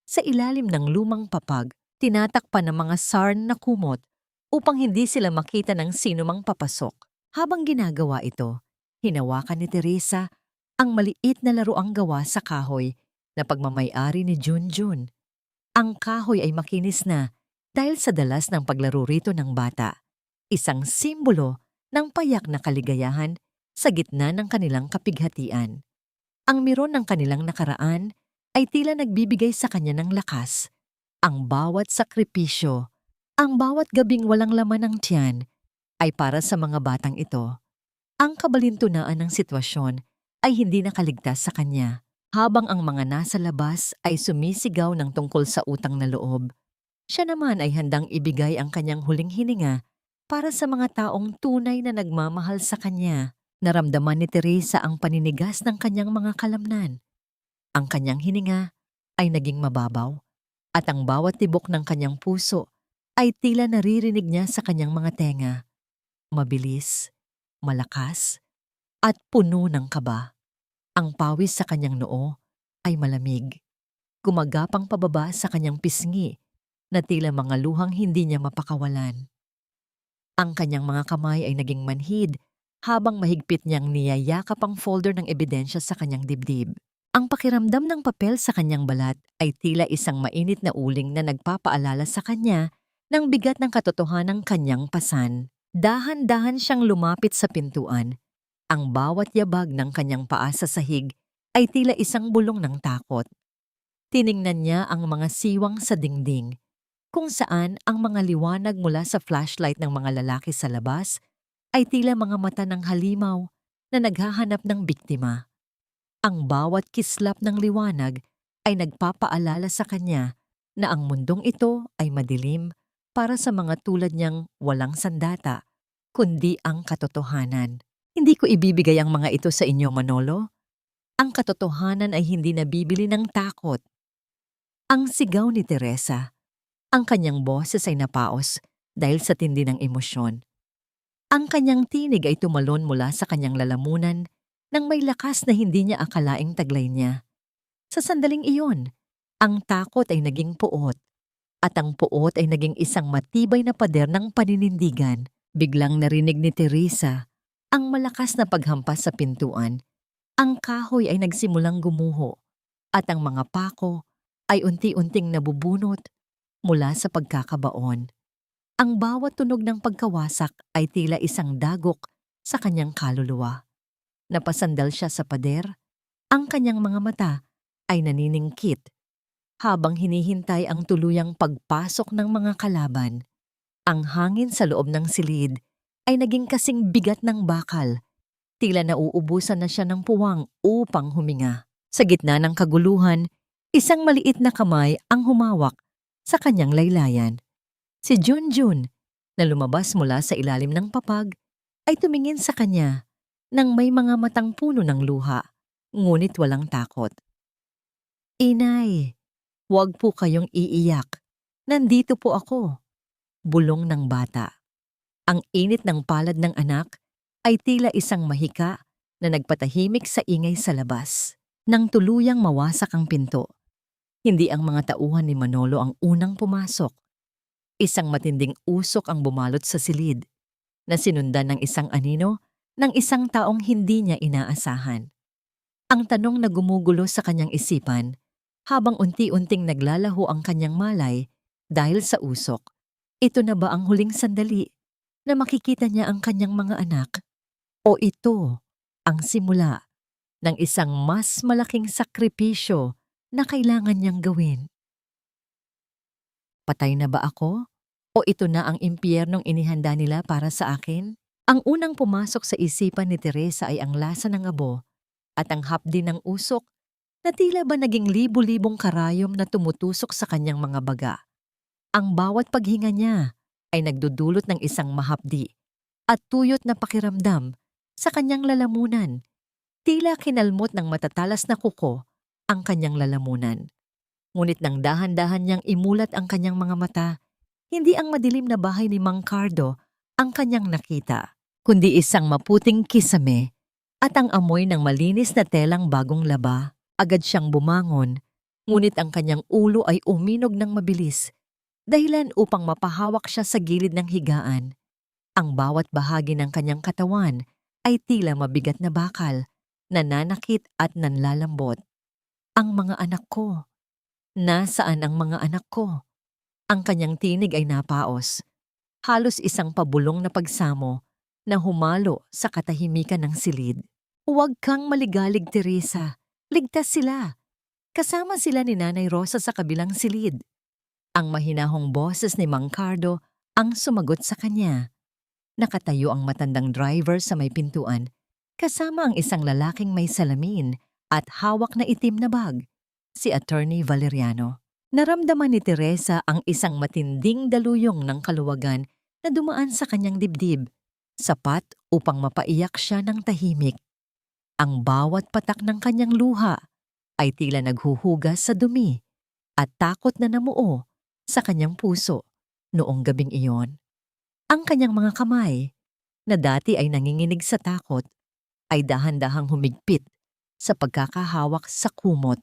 sa ilalim ng lumang papag, tinatakpan ng mga sarn na kumot upang hindi sila makita ng sinumang papasok. Habang ginagawa ito, hinawakan ni Teresa ang maliit na laruang gawa sa kahoy na pagmamay-ari ni Junjun. Ang kahoy ay makinis na dahil sa dalas ng paglaro rito ng bata, isang simbolo ng payak na kaligayahan sa gitna ng kanilang kapighatian. Ang miron ng kanilang nakaraan ay tila nagbibigay sa kanya ng lakas. Ang bawat sakripisyo, ang bawat gabing walang laman ng tiyan ay para sa mga batang ito. Ang kabalintunaan ng sitwasyon ay hindi nakaligtas sa kanya. Habang ang mga nasa labas ay sumisigaw ng tungkol sa utang na loob, siya naman ay handang ibigay ang kanyang huling hininga para sa mga taong tunay na nagmamahal sa kanya. Naramdaman ni Teresa ang paninigas ng kanyang mga kalamnan. Ang kanyang hininga ay naging mababaw at ang bawat tibok ng kanyang puso ay tila naririnig niya sa kanyang mga tenga. Mabilis, malakas, at puno ng kaba. Ang pawis sa kanyang noo ay malamig. Gumagapang pababa sa kanyang pisngi na tila mga luhang hindi niya mapakawalan. Ang kanyang mga kamay ay naging manhid habang mahigpit niyang niyayakap ang folder ng ebidensya sa kanyang dibdib. Ang pakiramdam ng papel sa kanyang balat ay tila isang mainit na uling na nagpapaalala sa kanya ng bigat ng katotohanan ng kanyang pasan. Dahan-dahan siyang lumapit sa pintuan. Ang bawat yabag ng kanyang paa sa sahig ay tila isang bulong ng takot. Tiningnan niya ang mga siwang sa dingding, kung saan ang mga liwanag mula sa flashlight ng mga lalaki sa labas ay tila mga mata ng halimaw na naghahanap ng biktima. Ang bawat kislap ng liwanag ay nagpapaalala sa kanya na ang mundong ito ay madilim para sa mga tulad niyang walang sandata, kundi ang katotohanan. Hindi ko ibibigay ang mga ito sa inyo, Manolo. Ang katotohanan ay hindi nabibili ng takot. Ang sigaw ni Teresa, ang kanyang boses ay napaos dahil sa tindi ng emosyon. Ang kanyang tinig ay tumalon mula sa kanyang lalamunan nang may lakas na hindi niya akalaing taglay niya. Sa sandaling iyon, ang takot ay naging puot, at ang puot ay naging isang matibay na pader ng paninindigan. Biglang narinig ni Teresa ang malakas na paghampas sa pintuan. Ang kahoy ay nagsimulang gumuho, at ang mga pako ay unti-unting nabubunot mula sa pagkakabaon. Ang bawat tunog ng pagkawasak ay tila isang dagok sa kanyang kaluluwa. Napasandal siya sa pader, ang kanyang mga mata ay naniningkit habang hinihintay ang tuluyang pagpasok ng mga kalaban. Ang hangin sa loob ng silid ay naging kasing bigat ng bakal, tila nauubusan na siya ng puwang upang huminga. Sa gitna ng kaguluhan, isang maliit na kamay ang humawak sa kanyang laylayan. Si Junjun, na lumabas mula sa ilalim ng papag, ay tumingin sa kanya nang may mga matang puno ng luha, ngunit walang takot. "Inay, huwag po kayong iiyak. Nandito po ako," bulong ng bata. Ang init ng palad ng anak ay tila isang mahika na nagpatahimik sa ingay sa labas. Nang tuluyang mawasak ang pinto, hindi ang mga tauhan ni Manolo ang unang pumasok. Isang matinding usok ang bumalot sa silid, na sinundan ng isang anino ng isang taong hindi niya inaasahan. Ang tanong na gumugulo sa kanyang isipan habang unti-unting naglalaho ang kanyang malay dahil sa usok. Ito na ba ang huling sandali na makikita niya ang kanyang mga anak? O ito ang simula ng isang mas malaking sakripisyo na kailangan niyang gawin? Patay na ba ako? O ito na ang impyernong inihanda nila para sa akin? Ang unang pumasok sa isipan ni Teresa ay ang lasa ng abo at ang hapdi ng usok na tila ba naging libu-libong karayom na tumutusok sa kanyang mga baga. Ang bawat paghinga niya ay nagdudulot ng isang mahapdi at tuyot na pakiramdam sa kanyang lalamunan. Tila kinalmot ng matatalas na kuko ang kanyang lalamunan. Ngunit nang dahan-dahan niyang imulat ang kanyang mga mata, hindi ang madilim na bahay ni Mang Cardo ang kanyang nakita, kundi isang maputing kisame at ang amoy ng malinis na telang bagong laba. Agad siyang bumangon, ngunit ang kanyang ulo ay uminog ng mabilis, dahilan upang mapahawak siya sa gilid ng higaan. Ang bawat bahagi ng kanyang katawan ay tila mabigat na bakal, nananakit at nanlalambot. Ang mga anak ko. Nasaan ang mga anak ko? Ang kanyang tinig ay napaos. Halos isang pabulong na pagsamo na humalo sa katahimikan ng silid. "Huwag kang maligalig, Teresa. Ligtas sila. Kasama sila ni Nanay Rosa sa kabilang silid." Ang mahinahong boses ni Mang Cardo ang sumagot sa kanya. Nakatayo ang matandang driver sa may pintuan, kasama ang isang lalaking may salamin at hawak na itim na bag, si Attorney Valeriano. Naramdaman ni Teresa ang isang matinding daluyong ng kaluwagan na dumaan sa kanyang dibdib, sapat upang mapaiyak siya ng tahimik. Ang bawat patak ng kanyang luha ay tila naghuhugas sa dumi at takot na namuo sa kanyang puso noong gabing iyon. Ang kanyang mga kamay, na dati ay nanginginig sa takot, ay dahan-dahang humigpit sa pagkakahawak sa kumot.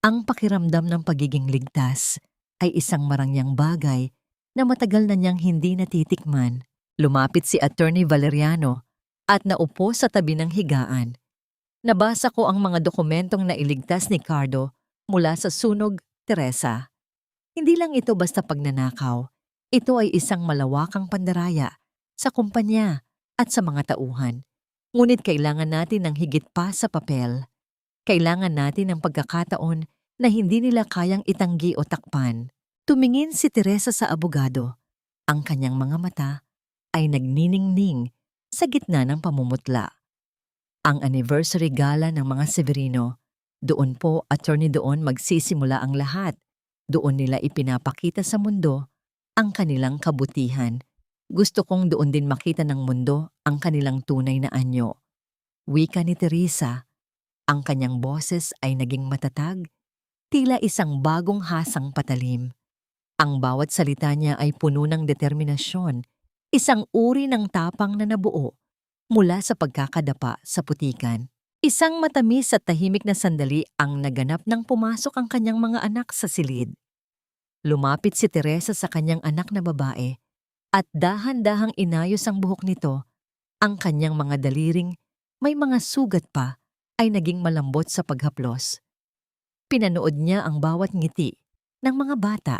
Ang pakiramdam ng pagiging ligtas ay isang marangyang bagay na matagal na niyang hindi natitikman. Lumapit si Attorney Valeriano at naupo sa tabi ng higaan. Nabasa ko ang mga dokumentong nailigtas ni Cardo mula sa sunog, Teresa. Hindi lang ito basta pagnanakaw. Ito ay isang malawakang pandaraya sa kumpanya at sa mga tauhan. Ngunit kailangan natin ng higit pa sa papel. Kailangan natin ng pagkakataon na hindi nila kayang itanggi o takpan. Tumingin si Teresa sa abogado. Ang kanyang mga mata ay nagniningning sa gitna ng pamumutla. Ang anniversary gala ng mga Severino, doon po, attorney, doon magsisimula ang lahat. Doon nila ipinapakita sa mundo ang kanilang kabutihan. Gusto kong doon din makita ng mundo ang kanilang tunay na anyo. Wika ni Teresa, ang kanyang boses ay naging matatag, tila isang bagong hasang patalim. Ang bawat salita niya ay puno ng determinasyon, isang uri ng tapang na nabuo mula sa pagkakadapa sa putikan. Isang matamis at tahimik na sandali ang naganap nang pumasok ang kanyang mga anak sa silid. Lumapit si Teresa sa kanyang anak na babae at dahan-dahang inayos ang buhok nito. Ang kanyang mga daliring, may mga sugat pa, ay naging malambot sa paghaplos. Pinanood niya ang bawat ngiti ng mga bata,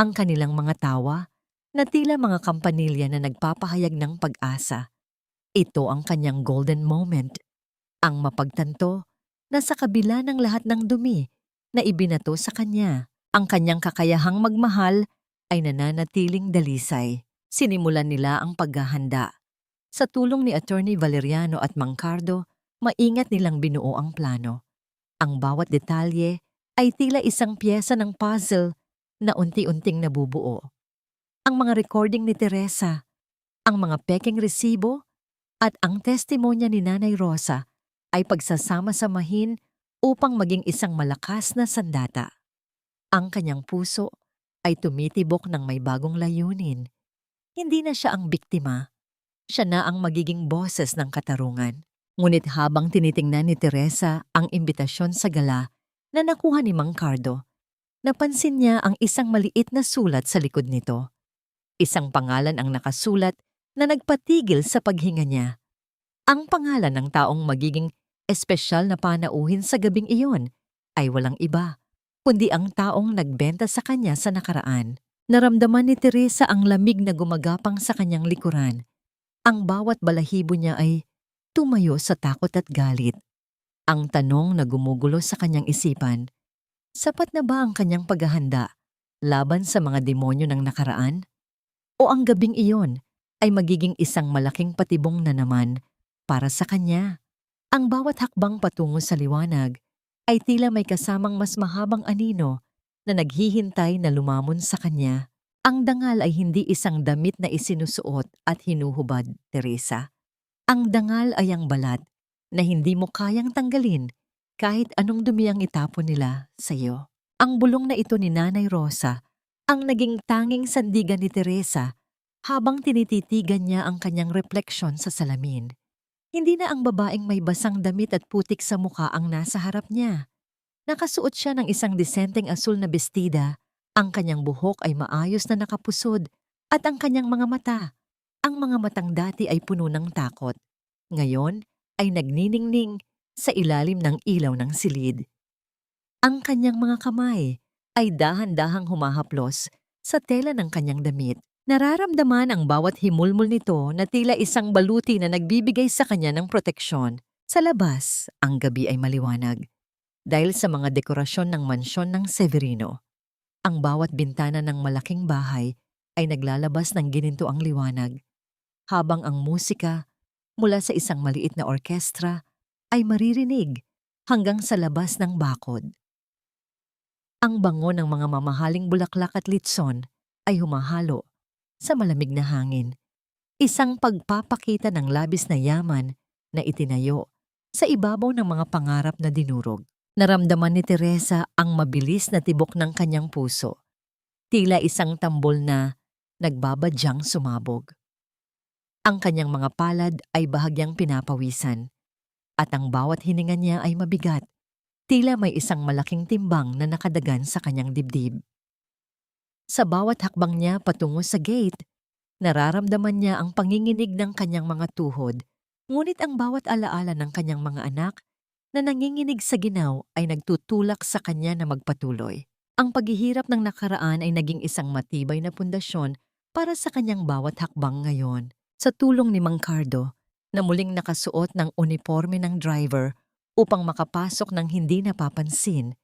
ang kanilang mga tawa na tila mga kampanilya na nagpapahayag ng pag-asa. Ito ang kanyang golden moment, ang mapagtanto na sa kabila ng lahat ng dumi na ibinato sa kanya, ang kanyang kakayahang magmahal ay nananatiling dalisay. Sinimulan nila ang paghahanda. Sa tulong ni Attorney Valeriano at Mangcardo, maingat nilang binuo ang plano. Ang bawat detalye ay tila isang piyesa ng puzzle na unti-unting nabubuo. Ang mga recording ni Teresa, ang mga pekeng resibo, at ang testimonya ni Nanay Rosa ay pagsasama-samahin upang maging isang malakas na sandata. Ang kanyang puso ay tumitibok ng may bagong layunin. Hindi na siya ang biktima. Siya na ang magiging boses ng katarungan. Ngunit habang tinitingnan ni Teresa ang imbitasyon sa gala na nakuha ni Mangcardo, napansin niya ang isang maliit na sulat sa likod nito. Isang pangalan ang nakasulat na nagpatigil sa paghinga niya. Ang pangalan ng taong magiging espesyal na panauhin sa gabing iyon ay walang iba, kundi ang taong nagbenta sa kanya sa nakaraan. Naramdaman ni Teresa ang lamig na gumagapang sa kanyang likuran. Ang bawat balahibo niya ay tumayo sa takot at galit. Ang tanong na gumugulo sa kanyang isipan, sapat na ba ang kanyang paghahanda laban sa mga demonyo ng nakaraan? O ang gabing iyon ay magiging isang malaking patibong na naman para sa kanya? Ang bawat hakbang patungo sa liwanag ay tila may kasamang mas mahabang anino na naghihintay na lumamon sa kanya. Ang dangal ay hindi isang damit na isinusuot at hinuhubad, Teresa. Ang dangal ay ang balat na hindi mo kayang tanggalin kahit anong dumi ang itapon nila sa iyo. Ang bulong na ito ni Nanay Rosa ang naging tanging sandigan ni Teresa habang tinititigan niya ang kanyang refleksyon sa salamin. Hindi na ang babaeng may basang damit at putik sa mukha ang nasa harap niya. Nakasuot siya ng isang disenteng asul na bestida, ang kanyang buhok ay maayos na nakapusod at ang kanyang mga mata, ang mga matang dati ay puno ng takot. Ngayon ay nagniningning sa ilalim ng ilaw ng silid. Ang kanyang mga kamay ay dahan-dahang humahaplos sa tela ng kanyang damit. Nararamdaman ang bawat himulmol nito na tila isang baluti na nagbibigay sa kanya ng proteksyon. Sa labas, ang gabi ay maliwanag. Dahil sa mga dekorasyon ng mansyon ng Severino, ang bawat bintana ng malaking bahay ay naglalabas ng ginintuang liwanag, habang ang musika mula sa isang maliit na orkestra ay maririnig hanggang sa labas ng bakod. Ang bango ng mga mamahaling bulaklak at litson ay humahalo sa malamig na hangin, isang pagpapakita ng labis na yaman na itinayo sa ibabaw ng mga pangarap na dinurog. Naramdaman ni Teresa ang mabilis na tibok ng kanyang puso, tila isang tambol na nagbabadyang sumabog. Ang kanyang mga palad ay bahagyang pinapawisan, at ang bawat hininga niya ay mabigat, tila may isang malaking timbang na nakadagan sa kanyang dibdib. Sa bawat hakbang niya patungo sa gate, nararamdaman niya ang panginginig ng kanyang mga tuhod, ngunit ang bawat alaala ng kanyang mga anak na nanginginig sa ginaw ay nagtutulak sa kanya na magpatuloy. Ang paghihirap ng nakaraan ay naging isang matibay na pundasyon para sa kanyang bawat hakbang ngayon. Sa tulong ni Mangcardo, na muling nakasuot ng uniforme ng driver upang makapasok ng hindi napapansin,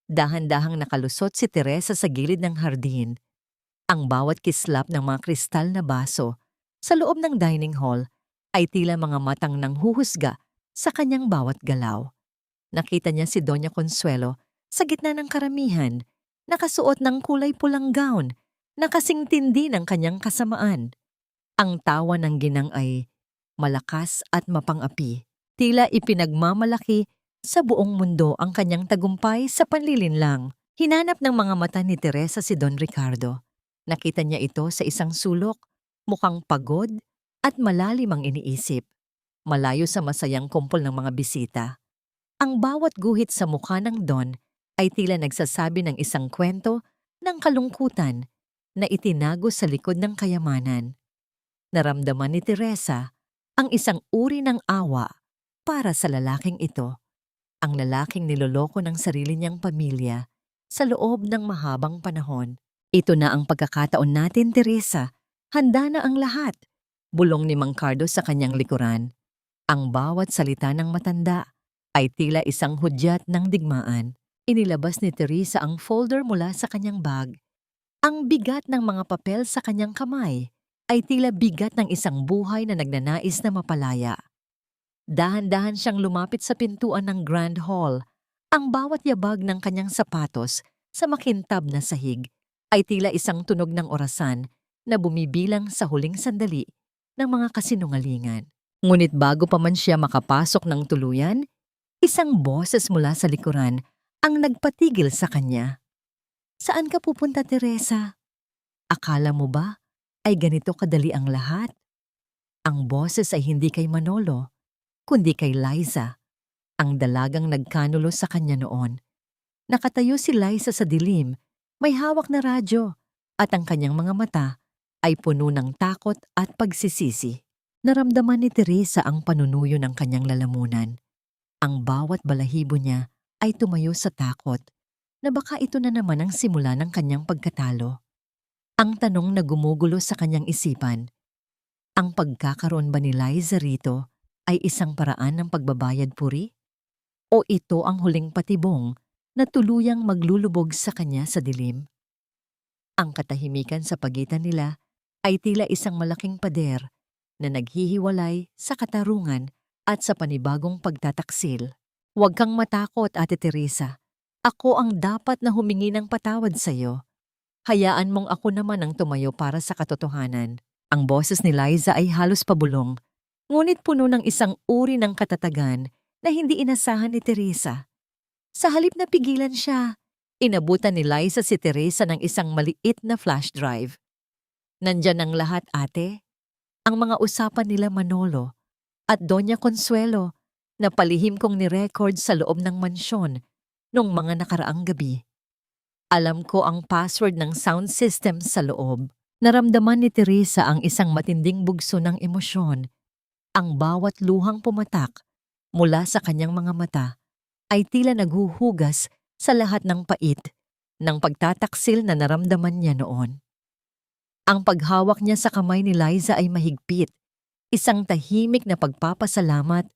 dahan-dahang nakalusot si Teresa sa gilid ng hardin. Ang bawat kislap ng mga kristal na baso sa loob ng dining hall ay tila mga matang nanghuhusga sa kanyang bawat galaw. Nakita niya si Doña Consuelo sa gitna ng karamihan nakasuot ng kulay pulang gown, na kasing tindi ng kanyang kasamaan. Ang tawa ng ginang ay malakas at mapangapi. Tila ipinagmamalaki sa buong mundo ang kanyang tagumpay sa panlilinlang. Hinanap ng mga mata ni Teresa si Don Ricardo. Nakita niya ito sa isang sulok, mukhang pagod at malalim ang iniisip. Malayo sa masayang kumpol ng mga bisita. Ang bawat guhit sa mukha ng Don ay tila nagsasabi ng isang kwento ng kalungkutan na itinago sa likod ng kayamanan. Naramdaman ni Teresa ang isang uri ng awa para sa lalaking ito, ang lalaking niloloko ng sarili niyang pamilya sa loob ng mahabang panahon. Ito na ang pagkakataon natin, Teresa. Handa na ang lahat. Bulong ni Mang Cardo sa kanyang likuran. Ang bawat salita ng matanda ay tila isang hudyat ng digmaan. Inilabas ni Teresa ang folder mula sa kanyang bag. Ang bigat ng mga papel sa kanyang kamay ay tila bigat ng isang buhay na nagnanais na mapalaya. Dahan-dahan siyang lumapit sa pintuan ng Grand Hall. Ang bawat yabag ng kanyang sapatos sa makintab na sahig ay tila isang tunog ng orasan na bumibilang sa huling sandali ng mga kasinungalingan. Ngunit bago pa man siya makapasok ng tuluyan, isang boses mula sa likuran ang nagpatigil sa kanya. Saan ka pupunta, Teresa? Akala mo ba ay ganito kadali ang lahat? Ang boses ay hindi kay Manolo, kundi kay Liza, ang dalagang nagkanulo sa kanya noon. Nakatayo si Liza sa dilim, may hawak na radyo, at ang kanyang mga mata ay puno ng takot at pagsisisi. Naramdaman ni Teresa ang panunuyo ng kanyang lalamunan. Ang bawat balahibo niya ay tumayo sa takot na baka ito na naman ang simula ng kanyang pagkatalo. Ang tanong na gumugulo sa kanyang isipan, ang pagkakaroon ba ni Liza rito ay isang paraan ng pagbabayad puri? O ito ang huling patibong na tuluyang maglulubog sa kanya sa dilim? Ang katahimikan sa pagitan nila ay tila isang malaking pader na naghihiwalay sa katarungan at sa panibagong pagtataksil. Huwag kang matakot, Ate Teresa. Ako ang dapat na humingi ng patawad sa iyo. Hayaan mong ako naman ang tumayo para sa katotohanan. Ang boses ni Liza ay halos pabulong, ngunit puno ng isang uri ng katatagan na hindi inasahan ni Teresa. Sa halip na pigilan siya, inabutan ni Liza si Teresa ng isang maliit na flash drive. Nandyan ang lahat, ate. Ang mga usapan nila Manolo at Doña Consuelo na palihim kong ni-record sa loob ng mansyon nung mga nakaraang gabi. Alam ko ang password ng sound system sa loob. Naramdaman ni Teresa ang isang matinding bugso ng emosyon. Ang bawat luhang pumatak mula sa kanyang mga mata ay tila naghuhugas sa lahat ng pait ng pagtataksil na naramdaman niya noon. Ang paghawak niya sa kamay ni Liza ay mahigpit, isang tahimik na pagpapasalamat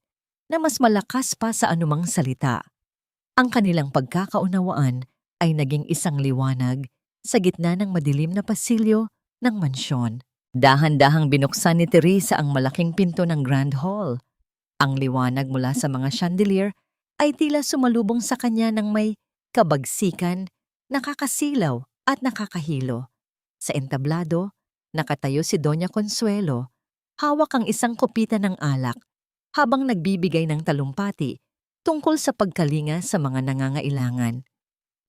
na mas malakas pa sa anumang salita. Ang kanilang pagkakaunawaan ay naging isang liwanag sa gitna ng madilim na pasilyo ng mansyon. Dahan-dahang binuksan ni Teresa ang malaking pinto ng Grand Hall. Ang liwanag mula sa mga chandelier ay tila sumalubong sa kanya ng may kabagsikan, nakakasilaw at nakakahilo. Sa entablado, nakatayo si Doña Consuelo, hawak ang isang kopita ng alak, habang nagbibigay ng talumpati tungkol sa pagkalinga sa mga nangangailangan.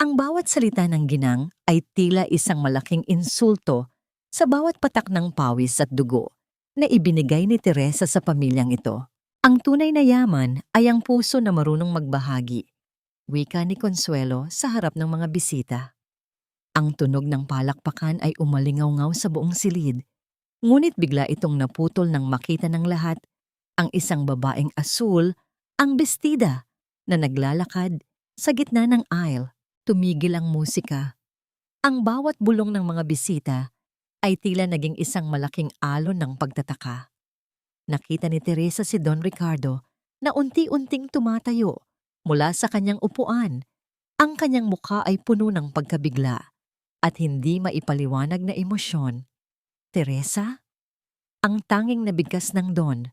Ang bawat salita ng ginang ay tila isang malaking insulto sa bawat patak ng pawis at dugo na ibinigay ni Teresa sa pamilyang ito. Ang tunay na yaman ay ang puso na marunong magbahagi, wika ni Consuelo sa harap ng mga bisita. Ang tunog ng palakpakan ay umalingaw-ngaw sa buong silid, ngunit bigla itong naputol nang makita ng lahat ang isang babaeng asul, ang bestida, na naglalakad sa gitna ng aisle. Tumigil ang musika. Ang bawat bulong ng mga bisita ay tila naging isang malaking alon ng pagtataka. Nakita ni Teresa si Don Ricardo na unti-unting tumatayo mula sa kanyang upuan. Ang kanyang mukha ay puno ng pagkabigla at hindi maipaliwanag na emosyon. Teresa? Ang tanging nabigkas ng Don,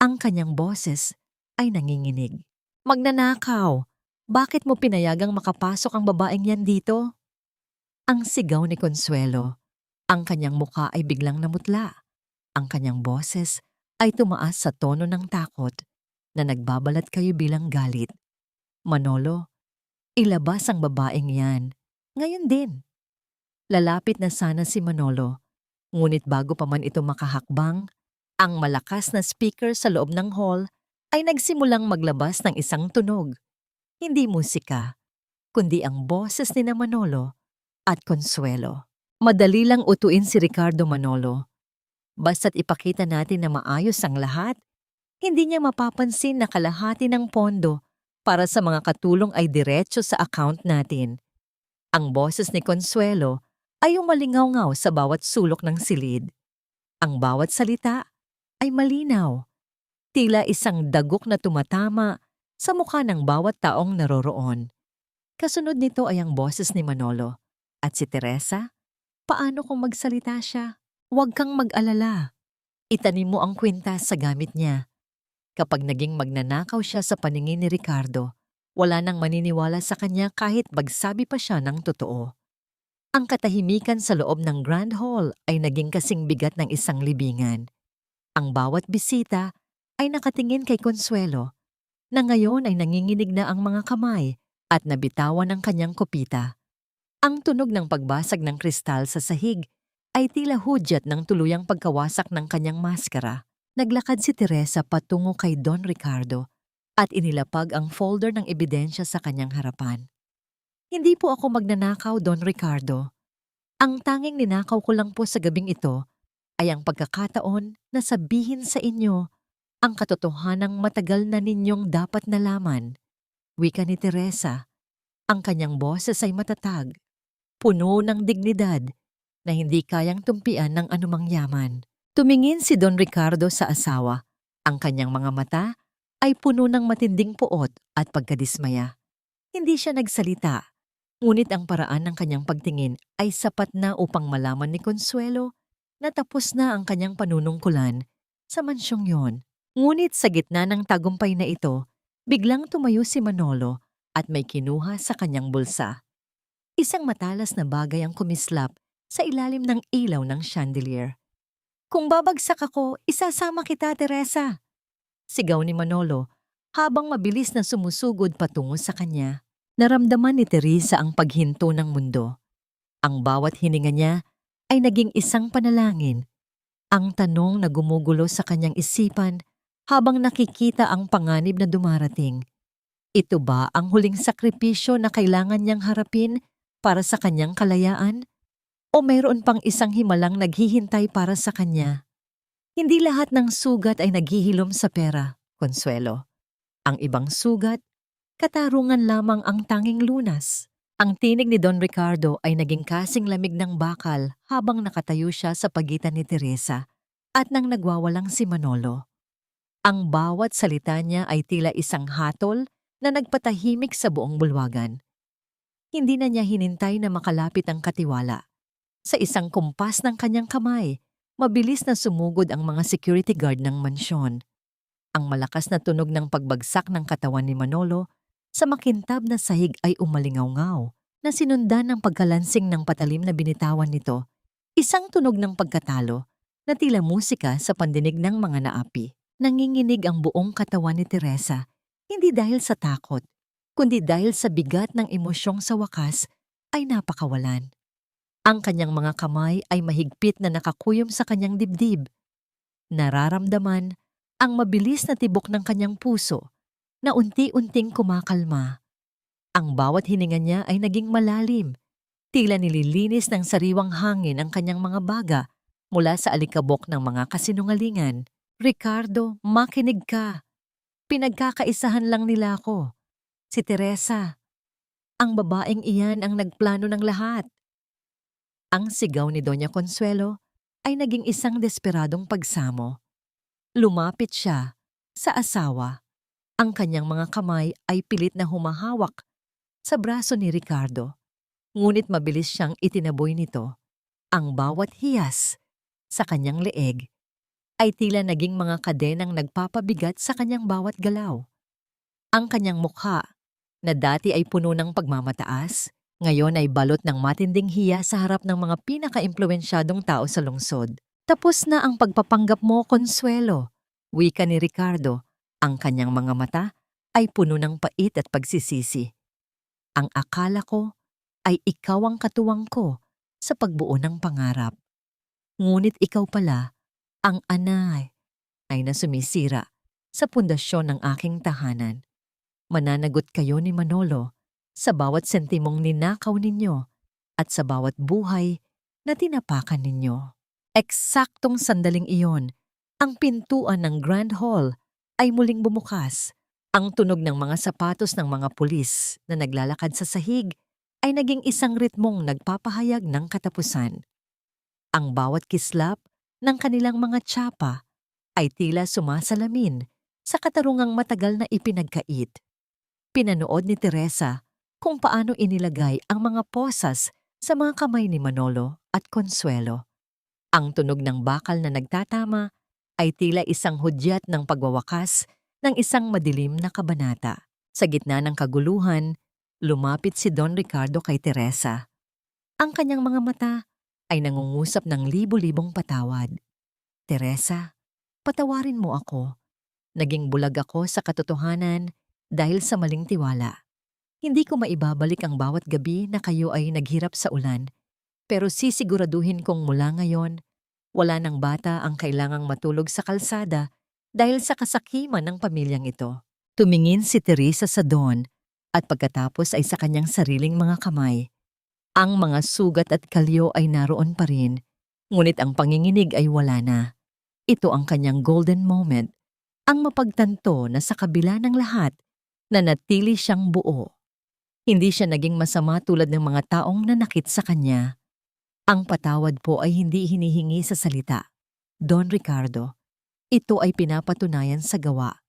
ang kanyang boses ay nanginginig. Magnanakaw! Bakit mo pinayagang makapasok ang babaeng yan dito? Ang sigaw ni Consuelo. Ang kanyang mukha ay biglang namutla. Ang kanyang boses ay tumaas sa tono ng takot na nagbabalat kayo bilang galit. Manolo, ilabas ang babaeng yan. Ngayon din. Lalapit na sana si Manolo. Ngunit bago pa man ito makahakbang, ang malakas na speaker sa loob ng hall ay nagsimulang maglabas ng isang tunog. Hindi musika, kundi ang boses ni na Manolo at Consuelo. Madali lang utuin si Ricardo Manolo. Basta't ipakita natin na maayos ang lahat, hindi niya mapapansin na kalahati ng pondo para sa mga katulong ay diretso sa account natin. Ang boses ni Consuelo ay umalingaw-ngaw sa bawat sulok ng silid. Ang bawat salita ay malinaw. Tila isang dagok na tumatama sa mukha ng bawat taong naroroon. Kasunod nito ay ang boses ni Manolo. At si Teresa, paano kung magsalita siya? Huwag kang mag-alala. Itanim mo ang kwintas sa gamit niya. Kapag naging magnanakaw siya sa paningin ni Ricardo, wala nang maniniwala sa kanya kahit magsabi pa siya ng totoo. Ang katahimikan sa loob ng Grand Hall ay naging kasing bigat ng isang libingan. Ang bawat bisita ay nakatingin kay Consuelo, na ngayon ay nanginginig na ang mga kamay at nabitawan ang kanyang kopita. Ang tunog ng pagbasag ng kristal sa sahig ay tila hudyat ng tuluyang pagkawasak ng kanyang maskara. Naglakad si Teresa patungo kay Don Ricardo at inilapag ang folder ng ebidensya sa kanyang harapan. Hindi po ako magnanakaw, Don Ricardo. Ang tanging ninakaw ko lang po sa gabing ito ay ang pagkakataon na sabihin sa inyo ang katotohanang matagal na ninyong dapat nalaman. Wika ni Teresa. Ang kanyang boses ay matatag, puno ng dignidad na hindi kayang tumpian ng anumang yaman. Tumingin si Don Ricardo sa asawa. Ang kanyang mga mata ay puno ng matinding puot at pagkadismaya. Hindi siya nagsalita, ngunit ang paraan ng kanyang pagtingin ay sapat na upang malaman ni Consuelo na tapos na ang kanyang panunungkulan sa mansyong yon. Ngunit sa gitna ng tagumpay na ito, biglang tumayo si Manolo at may kinuha sa kanyang bulsa. Isang matalas na bagay ang kumislap sa ilalim ng ilaw ng chandelier. Kung babagsak ako, isasama kita, Teresa. Sigaw ni Manolo habang mabilis na sumusugod patungo sa kanya. Naramdaman ni Teresa ang paghinto ng mundo. Ang bawat hininga niya ay naging isang panalangin. Ang tanong na gumugulo sa kanyang isipan habang nakikita ang panganib na dumarating. Ito ba ang huling sakripisyo na kailangan niyang harapin para sa kanyang kalayaan? O mayroon pang isang himalang naghihintay para sa kanya? Hindi lahat ng sugat ay naghihilom sa pera, Consuelo. Ang ibang sugat, katarungan lamang ang tanging lunas. Ang tinig ni Don Ricardo ay naging kasing lamig ng bakal habang nakatayo siya sa pagitan ni Teresa at nang nagwawalang si Manolo. Ang bawat salita niya ay tila isang hatol na nagpatahimik sa buong bulwagan. Hindi na niya hinintay na makalapit ang katiwala. Sa isang kumpas ng kanyang kamay, mabilis na sumugod ang mga security guard ng mansyon. Ang malakas na tunog ng pagbagsak ng katawan ni Manolo sa makintab na sahig ay umalingaw-ngaw na sinundan ng pagkalansing ng patalim na binitawan nito. Isang tunog ng pagkatalo na tila musika sa pandinig ng mga naapi. Nanginginig ang buong katawan ni Teresa, hindi dahil sa takot, kundi dahil sa bigat ng emosyong sa wakas ay napakawalan. Ang kanyang mga kamay ay mahigpit na nakakuyom sa kanyang dibdib. Nararamdaman ang mabilis na tibok ng kanyang puso na unti-unting kumakalma. Ang bawat hininga niya ay naging malalim, tila nililinis ng sariwang hangin ang kanyang mga baga mula sa alikabok ng mga kasinungalingan. Ricardo, makinig ka. Pinagkakaisahan lang nila ako. Si Teresa. Ang babaeng iyan ang nagplano ng lahat. Ang sigaw ni Doña Consuelo ay naging isang desperadong pagsamo. Lumapit siya sa asawa. Ang kanyang mga kamay ay pilit na humahawak sa braso ni Ricardo. Ngunit mabilis siyang itinaboy nito. Ang bawat hiyas sa kanyang leeg ay tila naging mga kadenang nagpapabigat sa kanyang bawat galaw. Ang kanyang mukha, na dati ay puno ng pagmamataas, Ngayon ay balot ng matinding hiya sa harap ng mga pinaka-impluwensyadong tao sa lungsod. Tapos na ang pagpapanggap mo, Consuelo. Wika ni Ricardo. Ang kanyang mga mata ay puno ng pait at pagsisisi. Ang akala ko ay ikaw ang katuwang ko sa pagbuo ng pangarap. Ngunit ikaw pala, ang anay, ay na sumisira sa pundasyon ng aking tahanan. Mananagot kayo ni Manolo sa bawat sentimong ninakaw ninyo at sa bawat buhay na tinapakan ninyo. Eksaktong sandaling iyon, ang pintuan ng Grand Hall ay muling bumukas. Ang tunog ng mga sapatos ng mga pulis na naglalakad sa sahig ay naging isang ritmong nagpapahayag ng katapusan. Ang bawat kislap ng kanilang mga tsapa ay tila sumasalamin sa katarungang matagal na ipinagkait. Pinanood ni Teresa kung paano inilagay ang mga posas sa mga kamay ni Manolo at Consuelo. Ang tunog ng bakal na nagtatama ay tila isang hudyat ng pagwawakas ng isang madilim na kabanata. Sa gitna ng kaguluhan, lumapit si Don Ricardo kay Teresa. Ang kanyang mga mata ay nangungusap ng libo-libong patawad. Teresa, patawarin mo ako. Naging bulag ako sa katotohanan dahil sa maling tiwala. Hindi ko maibabalik ang bawat gabi na kayo ay naghirap sa ulan, pero sisiguraduhin kong mula ngayon, wala nang bata ang kailangang matulog sa kalsada dahil sa kasakiman ng pamilyang ito. Tumingin si Teresa sa Don at pagkatapos ay sa kanyang sariling mga kamay. Ang mga sugat at kalyo ay naroon pa rin, ngunit ang panginginig ay wala na. Ito ang kanyang golden moment, ang mapagtanto na sa kabila ng lahat, nanatili siyang buo. Hindi siya naging masama tulad ng mga taong nanakit sa kanya. Ang patawad po ay hindi hinihingi sa salita. Don Ricardo, ito ay pinapatunayan sa gawa.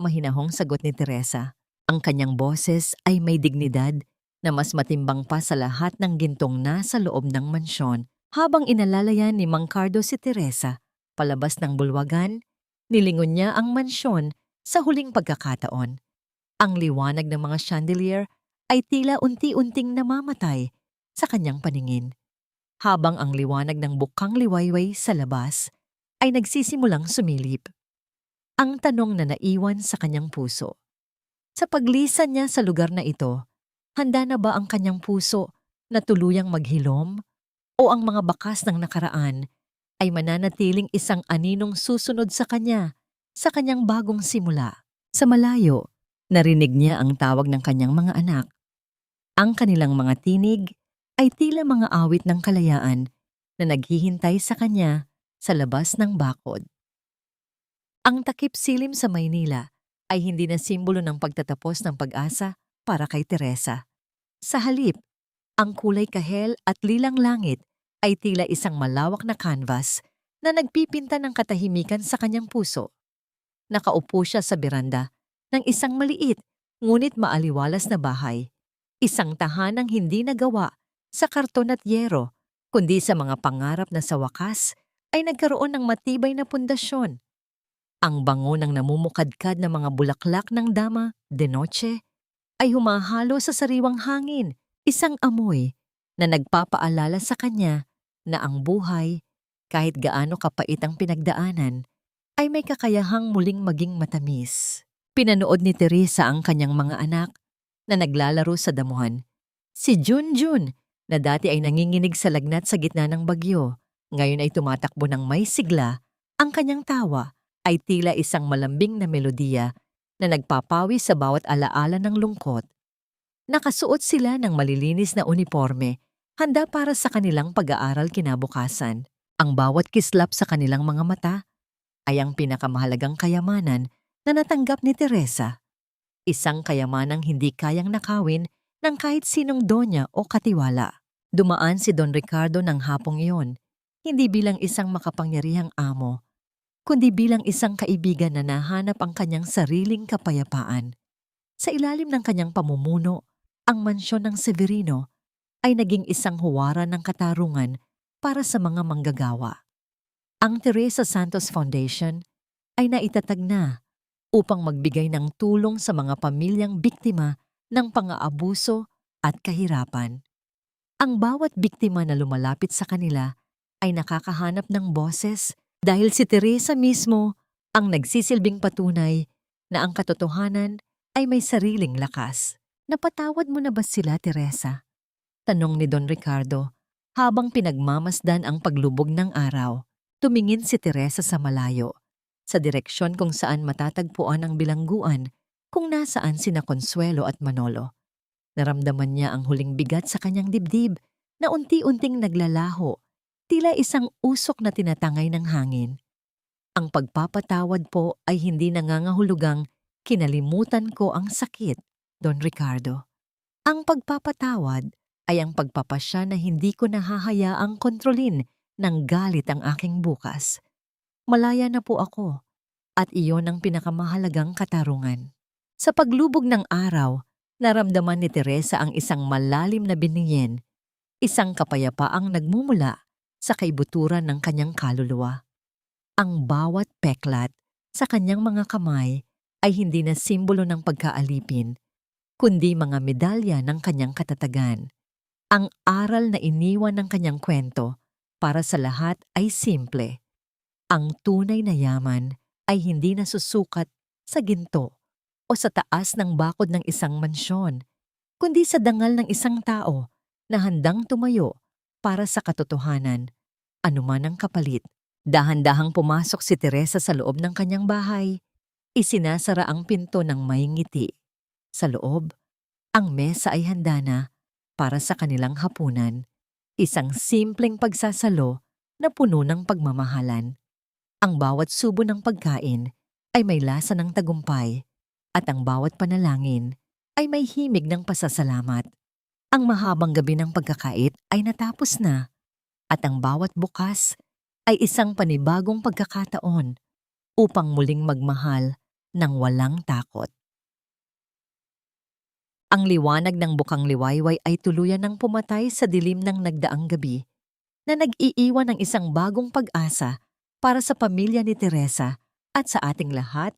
Mahinahong sagot ni Teresa. Ang kanyang boses ay may dignidad na mas matimbang pa sa lahat ng gintong nasa loob ng mansyon. Habang inalalayan ni Mang Cardo si Teresa, palabas ng bulwagan, nilingon niya ang mansyon sa huling pagkakataon. Ang liwanag ng mga chandelier ay tila unti-unting namamatay sa kanyang paningin, habang ang liwanag ng bukang liwayway sa labas ay nagsisimulang sumilip. Ang tanong na naiwan sa kanyang puso. Sa paglisan niya sa lugar na ito, handa na ba ang kanyang puso na tuluyang maghilom? O ang mga bakas ng nakaraan ay mananatiling isang aninong susunod sa kanya sa kanyang bagong simula? Sa malayo, narinig niya ang tawag ng kanyang mga anak. Ang kanilang mga tinig ay tila mga awit ng kalayaan na naghihintay sa kanya sa labas ng bakod. Ang takip silim sa Maynila ay hindi na simbolo ng pagtatapos ng pag-asa para kay Teresa. Sa halip, ang kulay kahel at lilang langit ay tila isang malawak na canvas na nagpipinta ng katahimikan sa kanyang puso. Nakaupo siya sa beranda ng isang maliit ngunit maaliwalas na bahay. Isang tahanang hindi nagawa sa karton at yero, kundi sa mga pangarap na sa wakas ay nagkaroon ng matibay na pundasyon. Ang bango ng namumukadkad na mga bulaklak ng dama de noche ay humahalo sa sariwang hangin, isang amoy na nagpapaalala sa kanya na ang buhay, kahit gaano kapait ang pinagdaanan, ay may kakayahang muling maging matamis. Pinanood ni Teresa ang kanyang mga anak na naglalaro sa damuhan. Si Junjun, na dati ay nanginginig sa lagnat sa gitna ng bagyo, ngayon ay tumatakbo ng may sigla. Ang kanyang tawa ay tila isang malambing na melodiya na nagpapawi sa bawat alaala ng lungkot. Nakasuot sila ng malilinis na uniforme, handa para sa kanilang pag-aaral kinabukasan. Ang bawat kislap sa kanilang mga mata ay ang pinakamahalagang kayamanan na natanggap ni Teresa. Isang kayamanang hindi kayang nakawin ng kahit sinong donya o katiwala. Dumaan si Don Ricardo ng hapong iyon, hindi bilang isang makapangyarihang amo, kundi bilang isang kaibigan na nahanap ang kanyang sariling kapayapaan. Sa ilalim ng kanyang pamumuno, ang mansyon ng Severino ay naging isang huwaran ng katarungan para sa mga manggagawa. Ang Teresa Santos Foundation ay naitatag na upang magbigay ng tulong sa mga pamilyang biktima ng pang-aabuso at kahirapan. Ang bawat biktima na lumalapit sa kanila ay nakakahanap ng boses dahil si Teresa mismo ang nagsisilbing patunay na ang katotohanan ay may sariling lakas. Napatawad mo na ba sila, Teresa? Tanong ni Don Ricardo habang pinagmamasdan ang paglubog ng araw. Tumingin si Teresa sa malayo, sa direksyon kung saan matatagpuan ang bilangguan kung nasaan sina Consuelo at Manolo. Naramdaman niya ang huling bigat sa kanyang dibdib na unti-unting naglalaho, tila isang usok na tinatangay ng hangin. Ang pagpapatawad po ay hindi nangangahulugang kinalimutan ko ang sakit, Don Ricardo. Ang pagpapatawad ay ang pagpapasya na hindi ko nahahayaang kontrolin ng galit ang aking bukas. Malaya na po ako at iyon ang pinakamahalagang katarungan. Sa paglubog ng araw, naramdaman ni Teresa ang isang malalim na binigyan, isang kapayapaang nagmumula sa kaibuturan ng kanyang kaluluwa. Ang bawat peklat sa kanyang mga kamay ay hindi na simbolo ng pagkaalipin, kundi mga medalya ng kanyang katatagan. Ang aral na iniwan ng kanyang kwento para sa lahat ay simple. Ang tunay na yaman ay hindi nasusukat sa ginto o sa taas ng bakod ng isang mansyon, kundi sa dangal ng isang tao na handang tumayo para sa katotohanan, anuman ang kapalit. Dahan-dahang pumasok si Teresa sa loob ng kanyang bahay. Isinasara ang pinto ng may ngiti. Sa loob, ang mesa ay handa na para sa kanilang hapunan, isang simpleng pagsasalo na puno ng pagmamahalan. Ang bawat subo ng pagkain ay may lasa ng tagumpay at ang bawat panalangin ay may himig ng pasasalamat. Ang mahabang gabi ng pagkakait ay natapos na at ang bawat bukas ay isang panibagong pagkakataon upang muling magmahal ng walang takot. Ang liwanag ng bukang liwayway ay tuluyan ng pumatay sa dilim ng nagdaang gabi na nag-iiwan ng isang bagong pag-asa para sa pamilya ni Teresa at sa ating lahat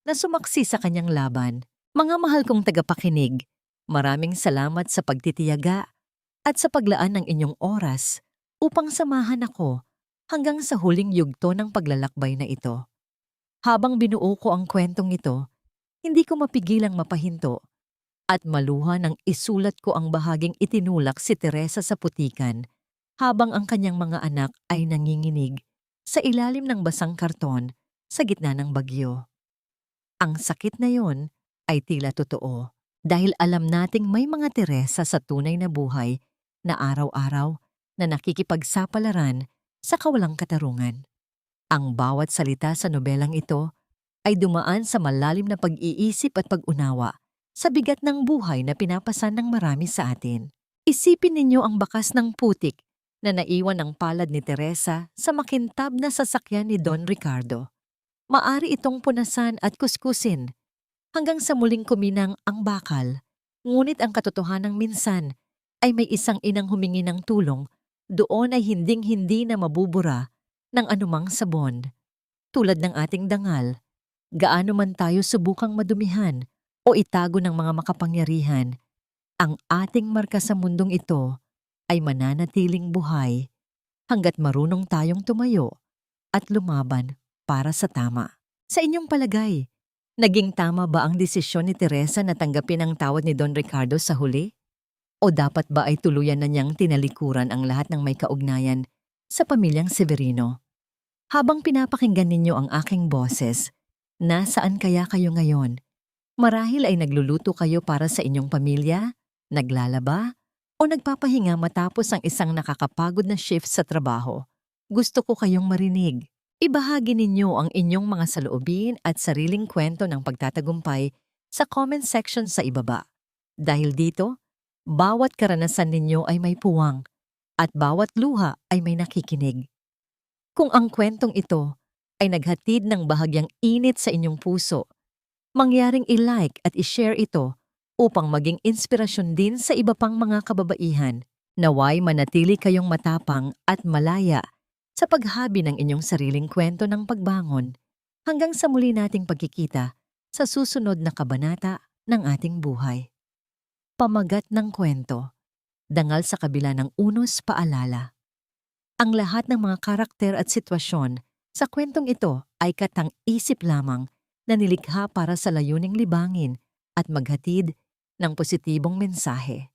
na sumaksi sa kanyang laban. Mga mahal kong tagapakinig, maraming salamat sa pagtitiyaga at sa paglaan ng inyong oras upang samahan ako hanggang sa huling yugto ng paglalakbay na ito. Habang binuo ko ang kwentong ito, hindi ko mapigilang mapahinto at maluha nang isulat ko ang bahaging itinulak si Teresa sa putikan habang ang kanyang mga anak ay nanginginig sa ilalim ng basang karton sa gitna ng bagyo. Ang sakit na yon ay tila totoo dahil alam nating may mga Teresa sa tunay na buhay na araw-araw na nakikipagsapalaran sa kawalang katarungan. Ang bawat salita sa nobelang ito ay dumaan sa malalim na pag-iisip at pag-unawa sa bigat ng buhay na pinapasan ng marami sa atin. Isipin ninyo ang bakas ng putik na naiwan ng palad ni Teresa sa makintab na sasakyan ni Don Ricardo. Maari itong punasan at kuskusin hanggang sa muling kuminang ang bakal, ngunit ang katotohanang minsan ay may isang inang humingi ng tulong, doon ay hinding-hindi na mabubura ng anumang sabon. Tulad ng ating dangal, gaano man tayo subukang madumihan o itago ng mga makapangyarihan, ang ating marka sa mundong ito ay mananatiling buhay hanggat marunong tayong tumayo at lumaban para sa tama. Sa inyong palagay, naging tama ba ang desisyon ni Teresa na tanggapin ang tawad ni Don Ricardo sa huli? O dapat ba ay tuluyan na niyang tinalikuran ang lahat ng may kaugnayan sa pamilyang Severino? Habang pinapakinggan ninyo ang aking boses, nasaan kaya kayo ngayon? Marahil ay nagluluto kayo para sa inyong pamilya, naglalaba, o nagpapahinga matapos ang isang nakakapagod na shift sa trabaho. Gusto ko kayong marinig. Ibahagi ninyo ang inyong mga saloobin at sariling kwento ng pagtatagumpay sa comment section sa ibaba. Dahil dito, bawat karanasan ninyo ay may puwang at bawat luha ay may nakikinig. Kung ang kwentong ito ay naghatid ng bahagyang init sa inyong puso, mangyaring i-like at i-share ito upang maging inspirasyon din sa iba pang mga kababaihan. Naway manatili kayong matapang at malaya sa paghabi ng inyong sariling kwento ng pagbangon hanggang sa muli nating pagkikita sa susunod na kabanata ng ating buhay. Pamagat ng kwento. dangal sa kabila ng unos paalala. Ang lahat ng mga karakter at sitwasyon sa kwentong ito ay katang-isip lamang na nilikha para sa layuning libangin at maghatid ng positibong mensahe.